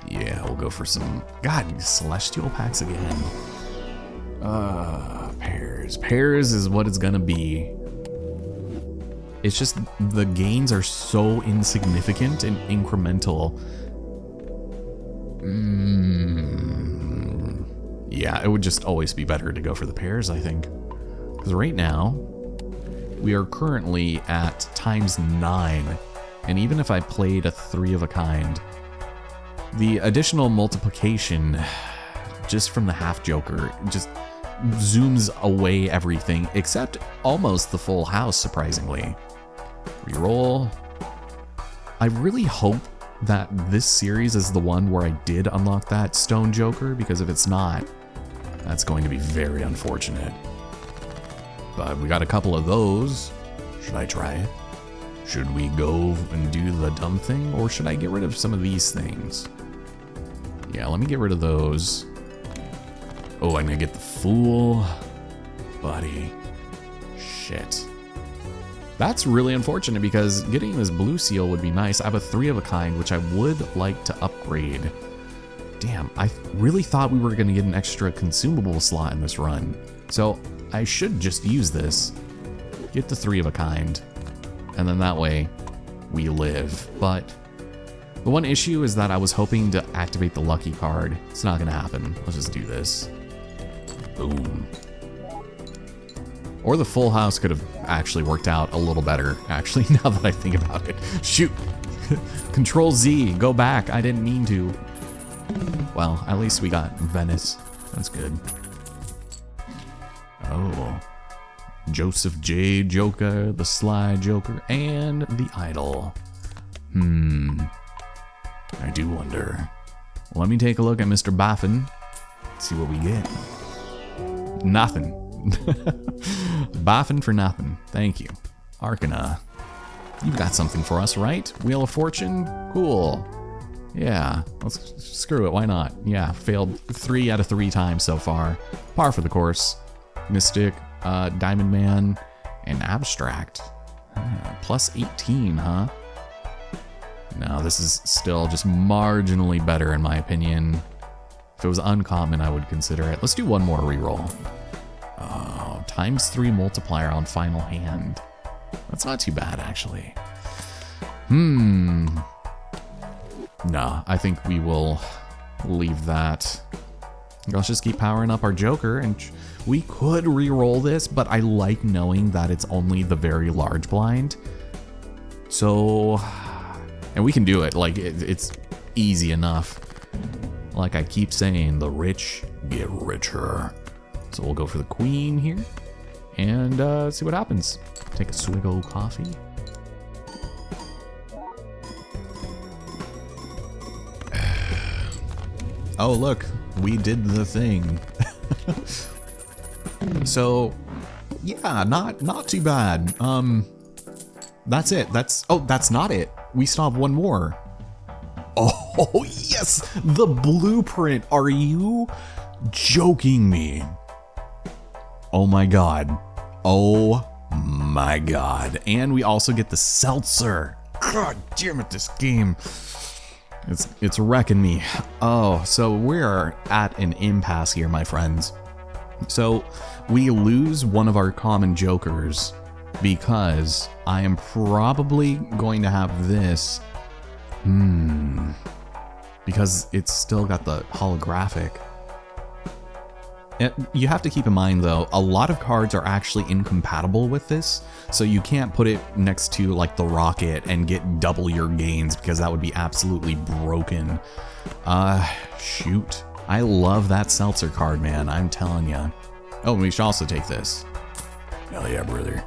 Yeah, we'll go for some, God, celestial packs again. Pairs. Pairs is what it's gonna be. It's just the gains are so insignificant and incremental. Yeah, it would just always be better to go for the pairs, I think. Because right now, we are currently at ×9. And even if I played a 3 of a kind, the additional multiplication just from the half joker just zooms away everything except almost the full house, surprisingly. Reroll. I really hope that this series is the one where I did unlock that stone joker, because if it's not, that's going to be very unfortunate. But we got a couple of those. Should I try it? Should we go and do the dumb thing, or should I get rid of some of these things? Yeah, let me get rid of those. Oh, I'm gonna get the fool. Buddy. Shit. That's really unfortunate because getting this blue seal would be nice. I have a 3 of a kind, which I would like to upgrade. Damn, I really thought we were gonna get an extra consumable slot in this run. So I should just use this. Get the 3 of a kind. And then that way we live. But the one issue is that I was hoping to activate the lucky card. It's not gonna happen. Let's just do this. Boom. Or the full house could have actually worked out a little better, actually, now that I think about it. Shoot. Control Z, go back. I didn't mean to. Well, at least we got Venice. That's good. Oh. Joseph J. Joker, the Sly Joker, and the Idol. I do wonder. Let me take a look at Mr. Boffin. See what we get. Nothing. Boffin for nothing. Thank you. Arcana. You've got something for us, right? Wheel of Fortune? Cool. Yeah, let's screw it. Why not? Yeah, failed 3 out of 3 times so far. Par for the course. Mystic, Diamond Man, and Abstract. Plus 18, huh? No, this is still just marginally better in my opinion. If it was uncommon, I would consider it. Let's do one more reroll. Oh, ×3 multiplier on final hand. That's not too bad, actually. No, I think we will leave that. Let's just keep powering up our Joker, and we could reroll this, but I like knowing that it's only the very large blind. So, and we can do it. Like, it's easy enough. Like I keep saying, the rich get richer. So we'll go for the queen here and see what happens. Take a swig of coffee. Oh, look, we did the thing. So, yeah, not too bad. That's it. That's not it. We still have one more. Oh, yes, the blueprint. Are you joking me? Oh my god. Oh my god. And we also get the seltzer. God damn it, this game. It's wrecking me. Oh, so we're at an impasse here, my friends. So we lose one of our common jokers because I am probably going to have this. Because it's still got the holographic. You have to keep in mind, though, a lot of cards are actually incompatible with this, so you can't put it next to, like, the Rocket and get double your gains, because that would be absolutely broken. Shoot. I love that Seltzer card, man, I'm telling ya. Oh, we should also take this. Hell yeah, brother.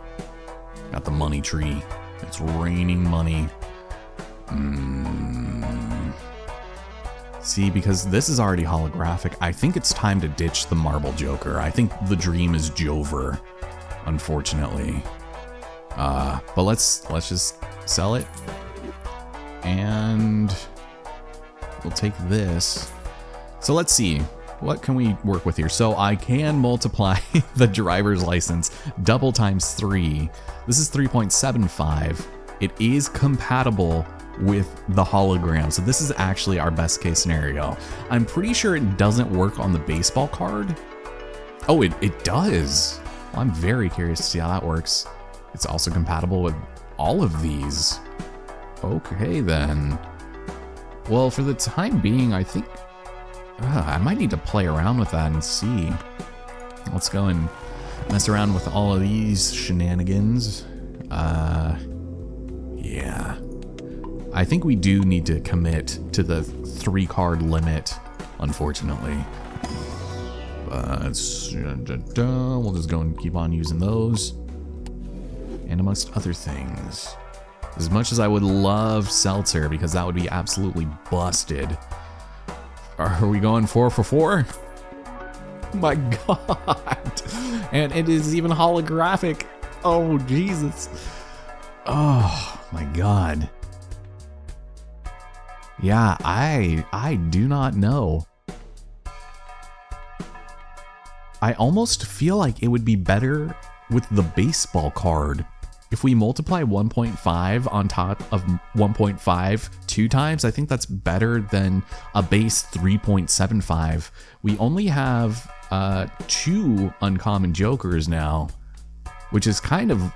Got the money tree. It's raining money. See, because this is already holographic, I think it's time to ditch the Marble Joker. I think the dream is Jover, unfortunately. But let's just sell it. And we'll take this. So let's see. What can we work with here? So I can multiply the driver's license double times 3. This is 3.75. It is compatible with the hologram. So this is actually our best case scenario. I'm pretty sure it doesn't work on the baseball card. Oh, it does. Well, I'm very curious to see how that works. It's also compatible with all of these. Okay, then. Well, for the time being, I think I might need to play around with that and see. Let's go and mess around with all of these shenanigans. Yeah. I think we do need to commit to the 3-card limit, unfortunately. But we'll just go and keep on using those. And amongst other things. As much as I would love Seltzer, because that would be absolutely busted. Are we going 4 for 4? My God. And it is even holographic. Oh, Jesus. Oh, my God. Yeah, I do not know. I almost feel like it would be better with the baseball card. If we multiply 1.5 on top of 1.5 2 times, I think that's better than a base 3.75. We only have 2 uncommon jokers now, which is kind of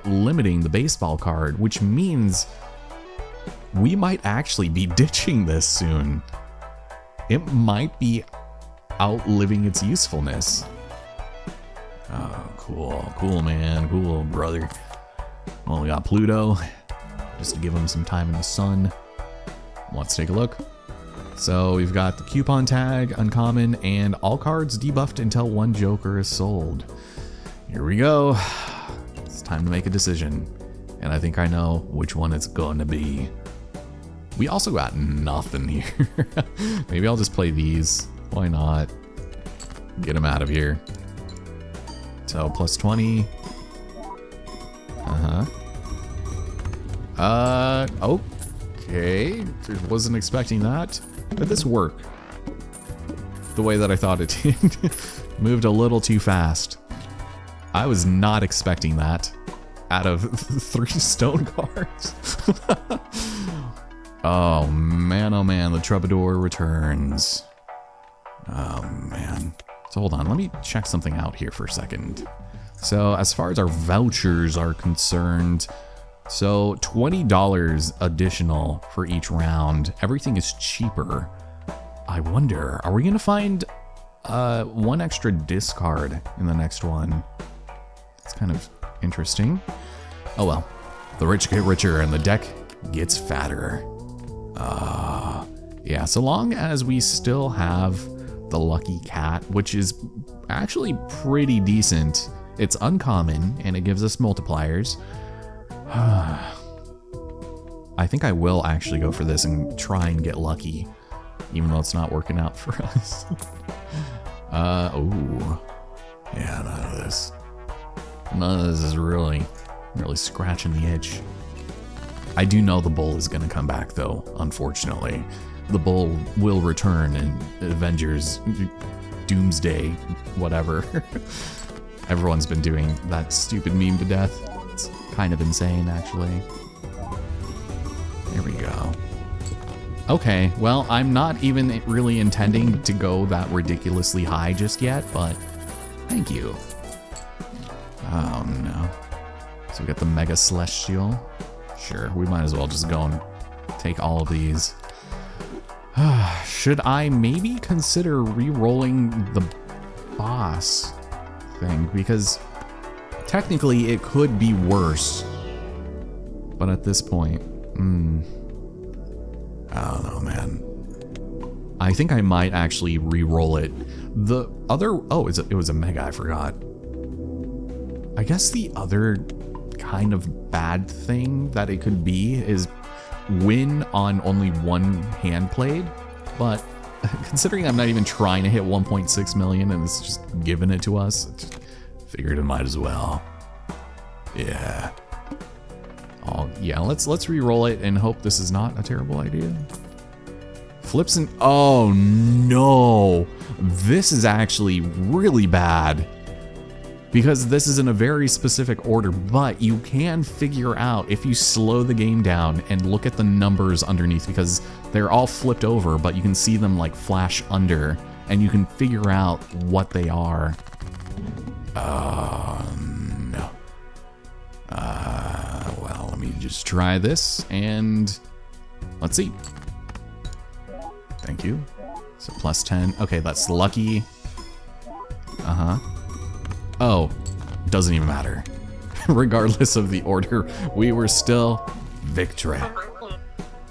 limiting the baseball card, which means we might actually be ditching this soon. It might be outliving its usefulness. Oh, cool. Cool, man. Cool, brother. Well, we got Pluto, just to give him some time in the sun. Let's take a look. So we've got the coupon tag, uncommon, and all cards debuffed until 1 joker is sold. Here we go. It's time to make a decision. And I think I know which one it's going to be. We also got nothing here. Maybe I'll just play these. Why not? Get them out of here. So plus 20. Okay. Wasn't expecting that. Did this work the way that I thought it did? Moved a little too fast. I was not expecting that out of 3 stone cards. Oh man, the Troubadour returns. Oh man. So hold on, let me check something out here for a second. So as far as our vouchers are concerned, so $20 additional for each round. Everything is cheaper. I wonder, are we gonna find 1 extra discard in the next one? It's kind of interesting. Oh well, the rich get richer and the deck gets fatter. Yeah, so long as we still have the Lucky Cat, which is actually pretty decent. It's uncommon, and it gives us multipliers. I think I will actually go for this and try and get lucky, even though it's not working out for us. Oh. Yeah, none of this. None of this is really scratching the itch. I do know the bull is going to come back, though, unfortunately. The bull will return in Avengers Doomsday, whatever. Everyone's been doing that stupid meme to death. It's kind of insane, actually. There we go. Okay, well, I'm not even really intending to go that ridiculously high just yet, but thank you. Oh, no. So we got the Mega Celestial. Sure, we might as well just go and take all of these. Should I maybe consider re-rolling the boss thing, because technically it could be worse. But at this point, I don't know, man. I think I might actually re-roll it. The other, oh, it was a mega, I forgot. I guess the other kind of bad thing that it could be is win on only one hand played, but considering I'm not even trying to hit 1.6 million and it's just giving it to us, just figured it might as well. Yeah. Oh yeah, let's re-roll it and hope this is not a terrible idea. Flips and oh no, this is actually really bad. Because this is in a very specific order, but you can figure out if you slow the game down and look at the numbers underneath, because they're all flipped over, but you can see them like flash under, and you can figure out what they are. No. Well, let me just try this, and let's see. Thank you. So plus 10. Okay, that's lucky. Oh, doesn't even matter. Regardless of the order, we were still victory.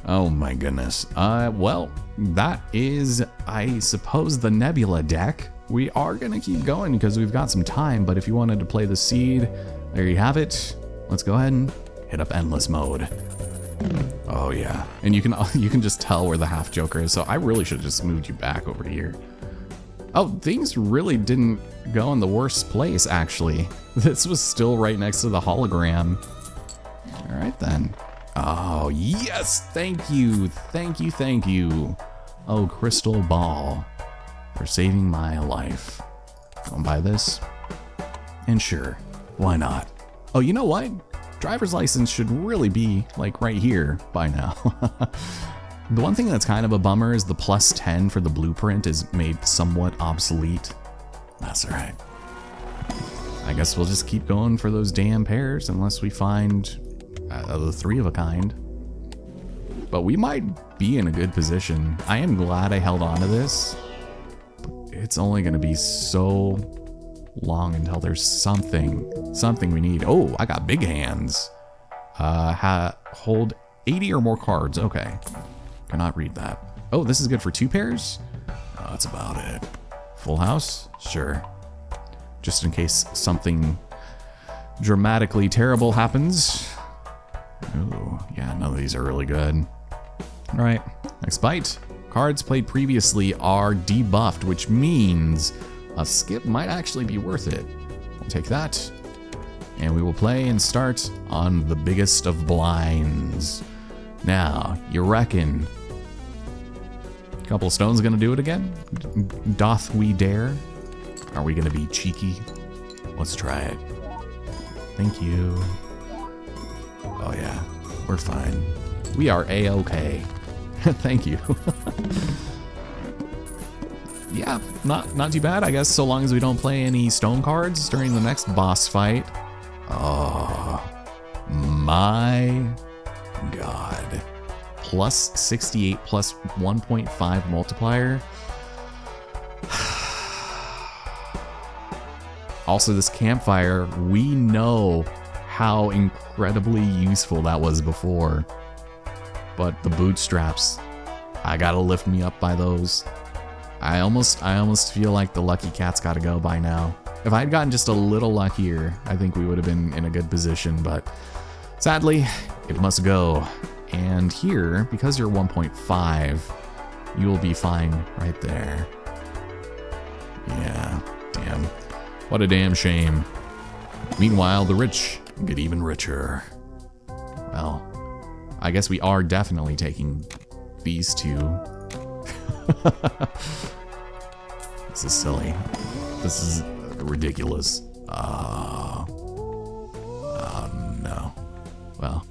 Oh my goodness. Well, that is, I suppose, the Nebula deck. We are gonna keep going because we've got some time, but if you wanted to play the seed, there you have it. Let's go ahead and hit up endless mode. Oh yeah, and you can just tell where the half joker is, so I really should have just moved you back over here. Oh, things really didn't go in the worst place, actually. This was still right next to the hologram. All right, then. Oh, yes! Thank you, thank you, thank you. Oh, crystal ball for saving my life. Gonna buy this. And sure, why not? Oh, you know what? Driver's license should really be, like, right here by now. The one thing that's kind of a bummer is the plus 10 for the blueprint is made somewhat obsolete. That's all right. I guess we'll just keep going for those damn pairs unless we find the 3 of a kind. But we might be in a good position. I am glad I held on to this. It's only going to be so long until there's something we need. Oh, I got big hands. Hold 80 or more cards. Okay. Cannot read that. Oh, this is good for 2 pairs? Oh, that's about it. Full house? Sure. Just in case something dramatically terrible happens. Oh, yeah, none of these are really good. All right, next bite. Cards played previously are debuffed, which means a skip might actually be worth it. We'll take that, and we will play and start on the biggest of blinds. Now, you reckon a couple of stones gonna do it again? Doth we dare? Are we gonna be cheeky? Let's try it. Thank you. Oh yeah, we're fine. We are A-okay. Thank you. Yeah, not too bad, I guess, so long as we don't play any stone cards during the next boss fight. Oh my God. Plus 68 plus 1.5 multiplier. Also, this campfire, we know how incredibly useful that was before. But the bootstraps, I gotta lift me up by those. I almost feel like the lucky cat's gotta go by now. If I had gotten just a little luckier, I think we would have been in a good position, but sadly, it must go. And here, because you're 1.5, you will be fine right there. Yeah, damn. What a damn shame. Meanwhile, the rich get even richer. Well, I guess we are definitely taking these 2. This is silly. This is ridiculous. Oh no. Well,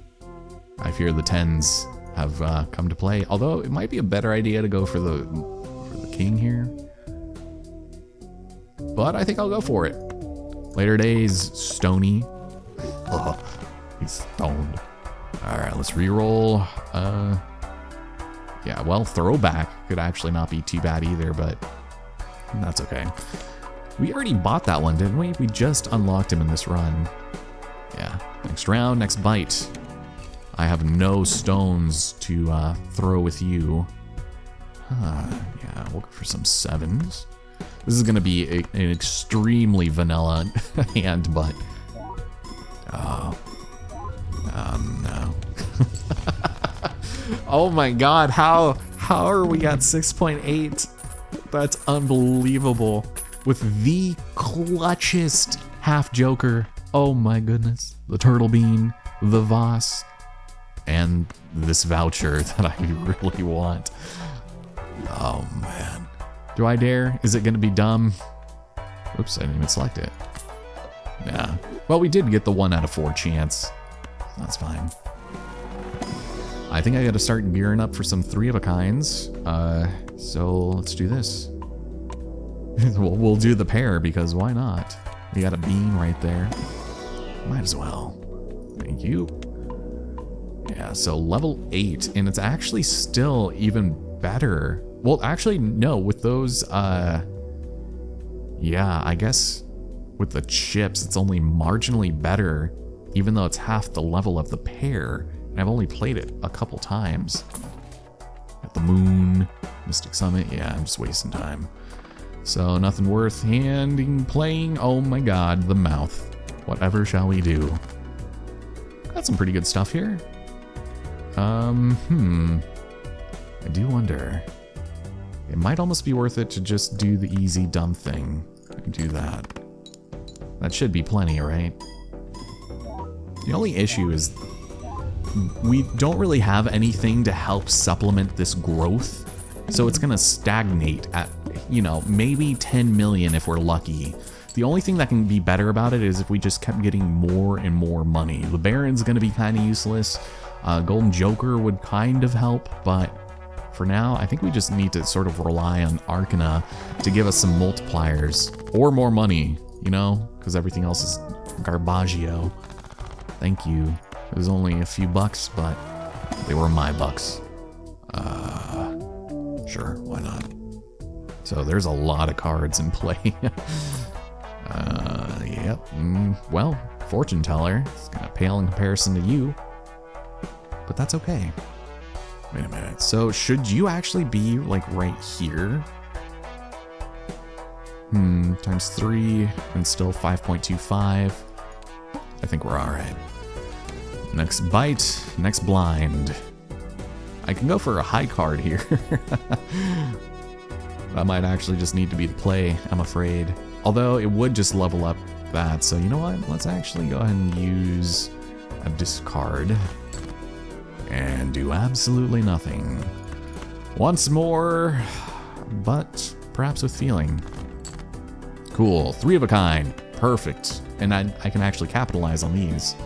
I fear the 10s have come to play. Although it might be a better idea to go for the king here. But I think I'll go for it. Later days, Stony. Ugh, he's stoned. All right, let's re-roll. Yeah, well, throwback could actually not be too bad either, but that's okay. We already bought that one, didn't we? We just unlocked him in this run. Yeah, next round, next bite. I have no stones to throw with you. Yeah, we'll go for some 7s. This is gonna be an extremely vanilla hand, but... Oh. No. Oh my god, how are we at 6.8? That's unbelievable. With the clutchest half Joker. Oh my goodness. The Turtle Bean, the Voss, and this voucher that I really want. Oh man. Do I dare? Is it gonna be dumb? Oops, I didn't even select it. Yeah. Well, we did get the 1 out of 4 chance. That's fine. I think I gotta start gearing up for some 3 of a kinds. So let's do this. We'll do the pair because why not? We got a bean right there. Might as well. Thank you. Yeah, so level 8, and it's actually still even better. Well, actually, no, with those, yeah, I guess with the chips, it's only marginally better, even though it's half the level of the pair. And I've only played it a couple times. At the Moon, Mystic Summit, yeah, I'm just wasting time. So nothing worth playing. Oh my god, the mouth. Whatever shall we do? Got some pretty good stuff here. I do wonder. It might almost be worth it to just do the easy dumb thing. And do that. That should be plenty, right? The only issue is we don't really have anything to help supplement this growth. So it's gonna stagnate at, you know, maybe 10 million if we're lucky. The only thing that can be better about it is if we just kept getting more and more money. The Baron's gonna be kind of useless. Golden Joker would kind of help, but for now, I think we just need to sort of rely on Arcana to give us some multipliers or more money, you know, because everything else is garbaggio. Thank you. It was only a few bucks, but they were my bucks. Sure, why not? So there's a lot of cards in play. Yep. Well, Fortune Teller is kind of pale in comparison to you, but that's okay. Wait a minute. So should you actually be like right here? Times 3 and still 5.25. I think we're all right. Next bite, next blind. I can go for a high card here. That might actually just need to be the play, I'm afraid. Although it would just level up that, so you know what? Let's actually go ahead and use a discard and do absolutely nothing. Once more, but perhaps with feeling. Cool, 3 of a kind, perfect. And I can actually capitalize on these.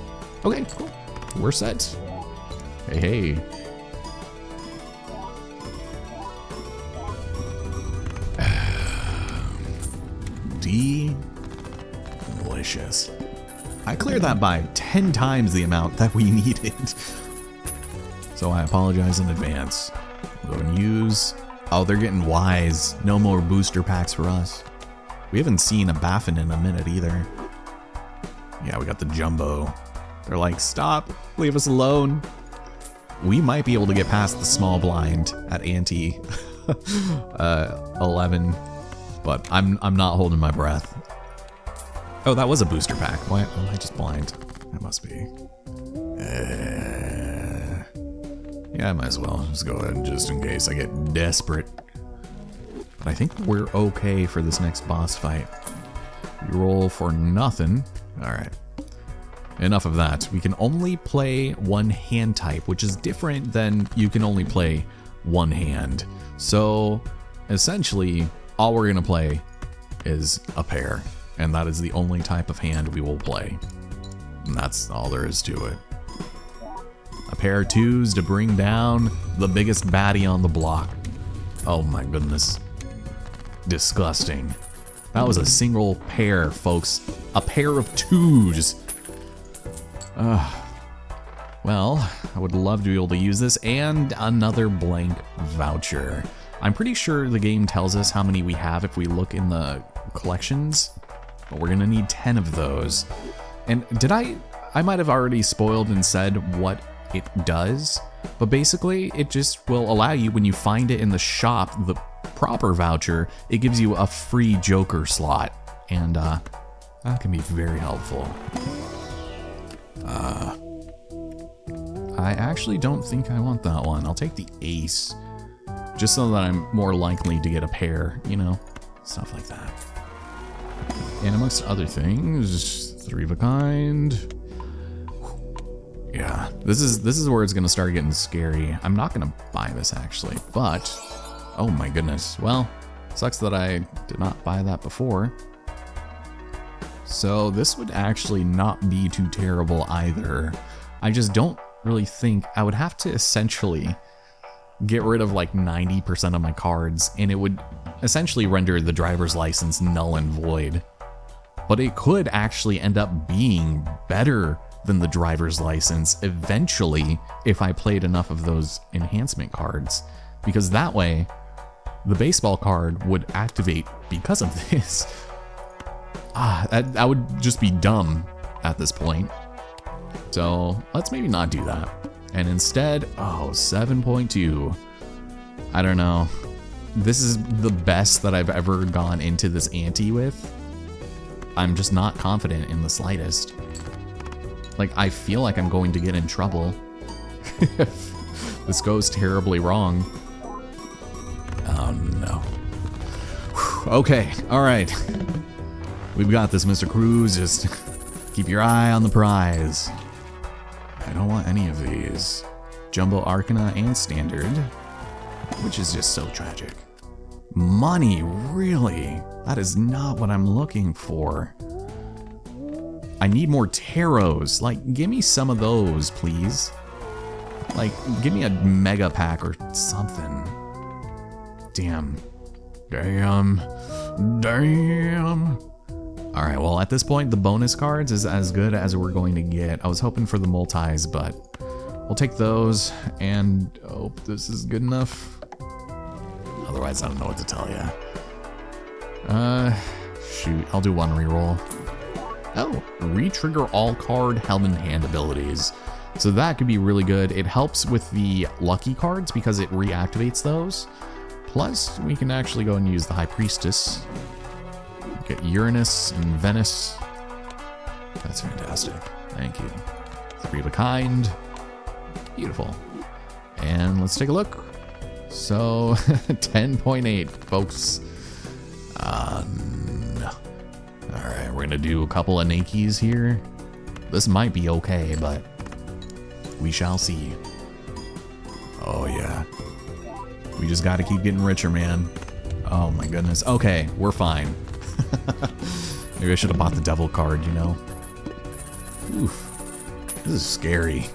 Okay, cool, we're set. Hey. Delicious. I cleared that by 10 times the amount that we needed. So I apologize in advance. Go and use. Oh, they're getting wise. No more booster packs for us. We haven't seen a Baffin in a minute either. Yeah, we got the Jumbo. They're like, stop, leave us alone. We might be able to get past the small blind at ante 11. But I'm not holding my breath. Oh, that was a booster pack. Why am I just blind? That must be. Yeah, I might as well just go ahead just in case I get desperate. But I think we're okay for this next boss fight. We roll for nothing. All right. Enough of that. We can only play one hand type, which is different than you can only play one hand. So essentially, all we're gonna play is a pair, and that is the only type of hand we will play. And that's all there is to it. A pair of 2s to bring down the biggest baddie on the block. Oh my goodness. Disgusting. That was a single pair, folks. A pair of 2s. Well, I would love to be able to use this and another blank voucher. I'm pretty sure the game tells us how many we have if we look in the collections, but we're gonna need 10 of those. And I might have already spoiled and said what it does, but basically it just will allow you, when you find it in the shop, the proper voucher, it gives you a free Joker slot, and that can be very helpful. I actually don't think I want that one. I'll take the ace, just so that I'm more likely to get a pair, you know, stuff like that. And amongst other things, 3 of a kind. Yeah, this is where it's gonna start getting scary. I'm not gonna buy this actually, but oh my goodness. Well, sucks that I did not buy that before. So this would actually not be too terrible either. I just don't really think I would have to essentially get rid of like 90% of my cards, and it would essentially render the driver's license null and void. But it could actually end up being better than the driver's license eventually if I played enough of those enhancement cards, because that way the baseball card would activate because of this. That would just be dumb at this point. So let's maybe not do that. And instead, 7.2. I don't know. This is the best that I've ever gone into this ante with. I'm just not confident in the slightest. Like, I feel like I'm going to get in trouble if this goes terribly wrong. Oh no. Whew. Okay, alright. We've got this, Mr. Cruz. Just keep your eye on the prize. I don't want any of these. Jumbo Arcana and Standard, which is just so tragic. Money, really? That is not what I'm looking for. I need more tarots. Like, give me some of those, please. Like, give me a mega pack or something. Damn. Damn. Alright, well, at this point, the bonus cards is as good as we're going to get. I was hoping for the multis, but we'll take those and hope this is good enough. Otherwise, I don't know what to tell you. Shoot, I'll do one reroll. Oh, re-trigger all card helm in hand abilities. So that could be really good. It helps with the lucky cards because it reactivates those. Plus, we can actually go and use the High Priestess. Get Uranus and Venice. That's fantastic. Thank you. 3 of a kind. Beautiful. And let's take a look. So, 10.8, folks. No. Alright, we're gonna do a couple of Nakis here. This might be okay, but we shall see. Oh yeah. We just gotta keep getting richer, man. Oh my goodness. Okay, we're fine. Maybe I should have bought the devil card, you know? Oof. This is scary.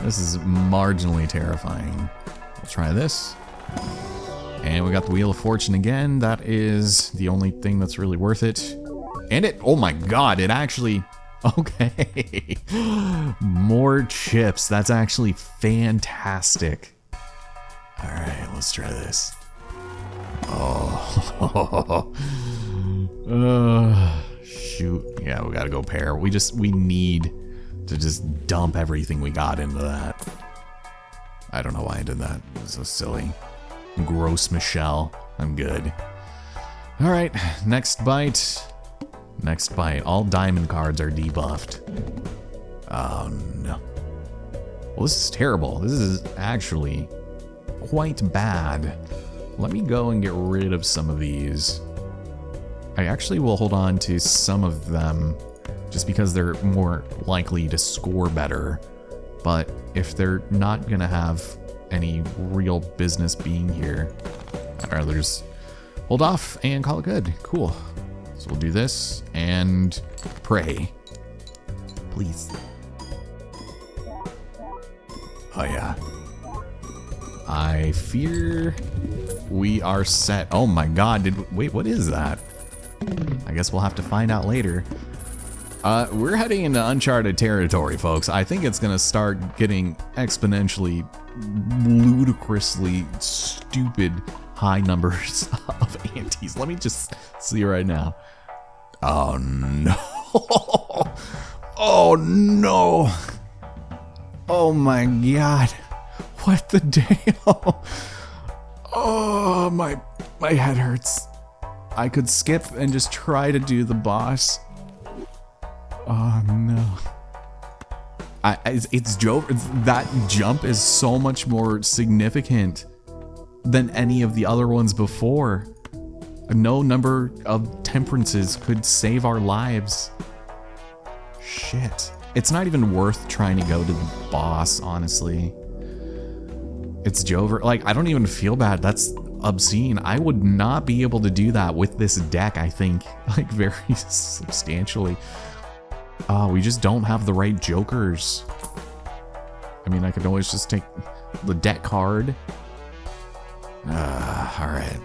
This is marginally terrifying. We'll try this. And we got the Wheel of Fortune again. That is the only thing that's really worth it. And it, oh my god, it actually, okay. More chips. That's actually fantastic. All right, let's try this. Oh, shoot. Yeah, we gotta go pair. We need to just dump everything we got into that. I don't know why I did that. It was so silly. Gross Michelle. I'm good. All right, next bite. Next bite. All diamond cards are debuffed. Oh no. Well, this is terrible. This is actually quite bad. Let me go and get rid of some of these. I actually will hold on to some of them just because they're more likely to score better. But if they're not gonna have any real business being here, I'd rather just hold off and call it good. Cool. So we'll do this and pray. Please. Oh yeah. I fear we are set. Oh my god, wait, what is that? I guess we'll have to find out later. We're heading into uncharted territory, folks. I think it's gonna start getting exponentially, ludicrously stupid high numbers of antes. Let me just see right now. Oh no. Oh no. Oh my god. What the damn? Oh, my head hurts. I could skip and just try to do the boss. Oh no. It's Joe. That jump is so much more significant than any of the other ones before. No number of temperances could save our lives. Shit. It's not even worth trying to go to the boss, honestly. It's Jover. Like, I don't even feel bad. That's obscene. I would not be able to do that with this deck, I think. Like, very substantially. We just don't have the right jokers. I mean, I could always just take the deck card. Alright.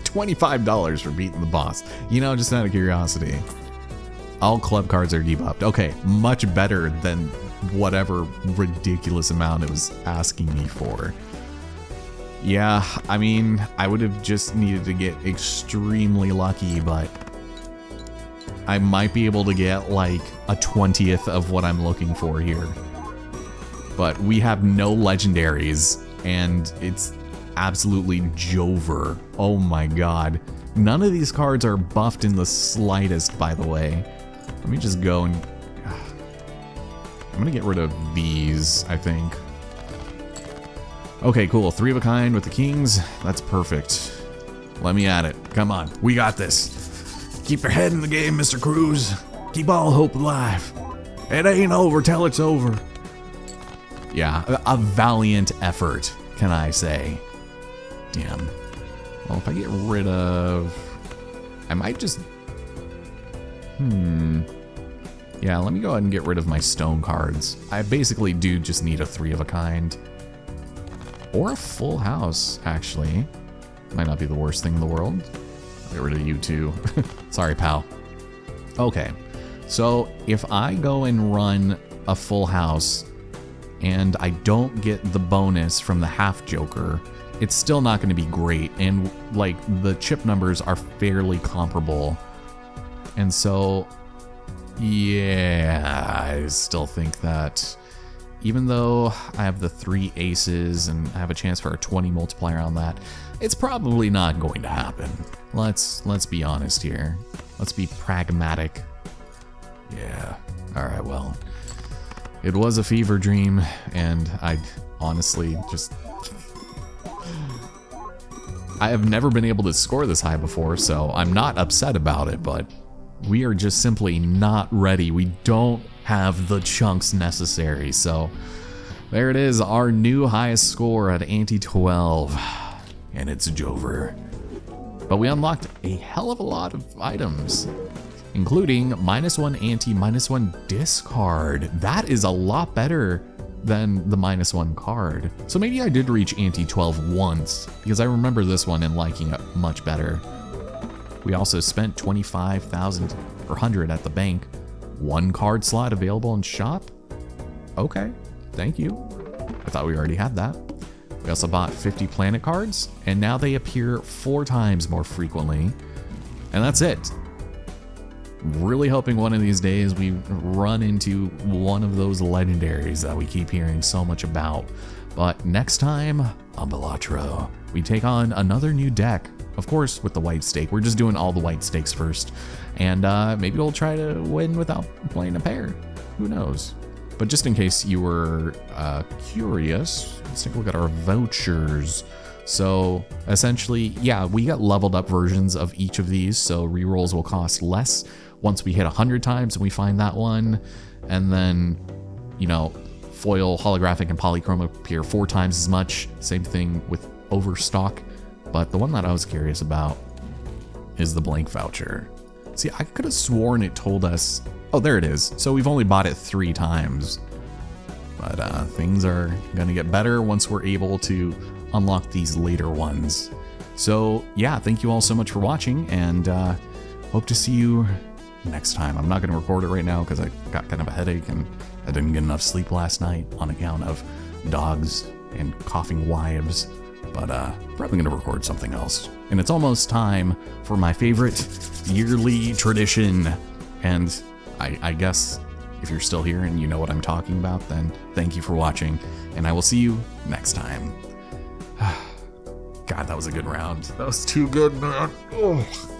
$25 for beating the boss. You know, just out of curiosity. All club cards are debuffed. Okay, much better than whatever ridiculous amount it was asking me for. Yeah, I mean, I would have just needed to get extremely lucky, but I might be able to get like a 20th of what I'm looking for here. But we have no legendaries, and it's absolutely Jover. Oh my god. None of these cards are buffed in the slightest, by the way. Let me just go and... I'm gonna get rid of these, I think. Okay, cool. 3 of a kind with the kings. That's perfect. Let me at it. Come on. We got this. Keep your head in the game, Mr. Cruz. Keep all hope alive. It ain't over till it's over. Yeah, a valiant effort, can I say. Damn. Well, if I get rid of... I might just... Yeah, let me go ahead and get rid of my stone cards. I basically do just need a 3 of a kind. Or a full house, actually. Might not be the worst thing in the world. I'll get rid of you too. Sorry, pal. Okay, so if I go and run a full house and I don't get the bonus from the half joker, it's still not going to be great. And like the chip numbers are fairly comparable. And so, yeah, I still think that even though I have the 3 aces and I have a chance for a 20 multiplier on that, it's probably not going to happen. Let's be honest here. Let's be pragmatic. Yeah. All right, well, it was a fever dream, and I honestly just... I have never been able to score this high before, so I'm not upset about it, but we are just simply not ready. We don't have the chunks necessary, so there it is, our new highest score at ante 12, and it's Jover. But we unlocked a hell of a lot of items, including -1 ante, -1 discard. That is a lot better than the -1 card. So maybe I did reach ante 12 once, because I remember this one and liking it much better. We also spent 25,400 at the bank. 1 card slot available in shop? Okay, thank you. I thought we already had that. We also bought 50 planet cards, and now they appear 4 times more frequently. And that's it. Really hoping one of these days we run into one of those legendaries that we keep hearing so much about. But next time on Balatro, we take on another new deck. Of course, with the white stake. We're just doing all the white stakes first. And maybe we'll try to win without playing a pair. Who knows? But just in case you were curious, let's take a look at our vouchers. So essentially, yeah, we got leveled up versions of each of these. So rerolls will cost less once we hit 100 times and we find that one. And then, you know, foil, holographic, and polychrome appear 4 times as much. Same thing with overstock. But the one that I was curious about is the blank voucher. See, I could have sworn it told us... Oh, there it is. So we've only bought it 3 times. But things are going to get better once we're able to unlock these later ones. So yeah, thank you all so much for watching, and hope to see you next time. I'm not going to record it right now because I got kind of a headache and I didn't get enough sleep last night on account of dogs and coughing wives. but probably gonna record something else. And it's almost time for my favorite yearly tradition. And I guess if you're still here and you know what I'm talking about, then thank you for watching, and I will see you next time. God, that was a good round. That was too good, man. Oh.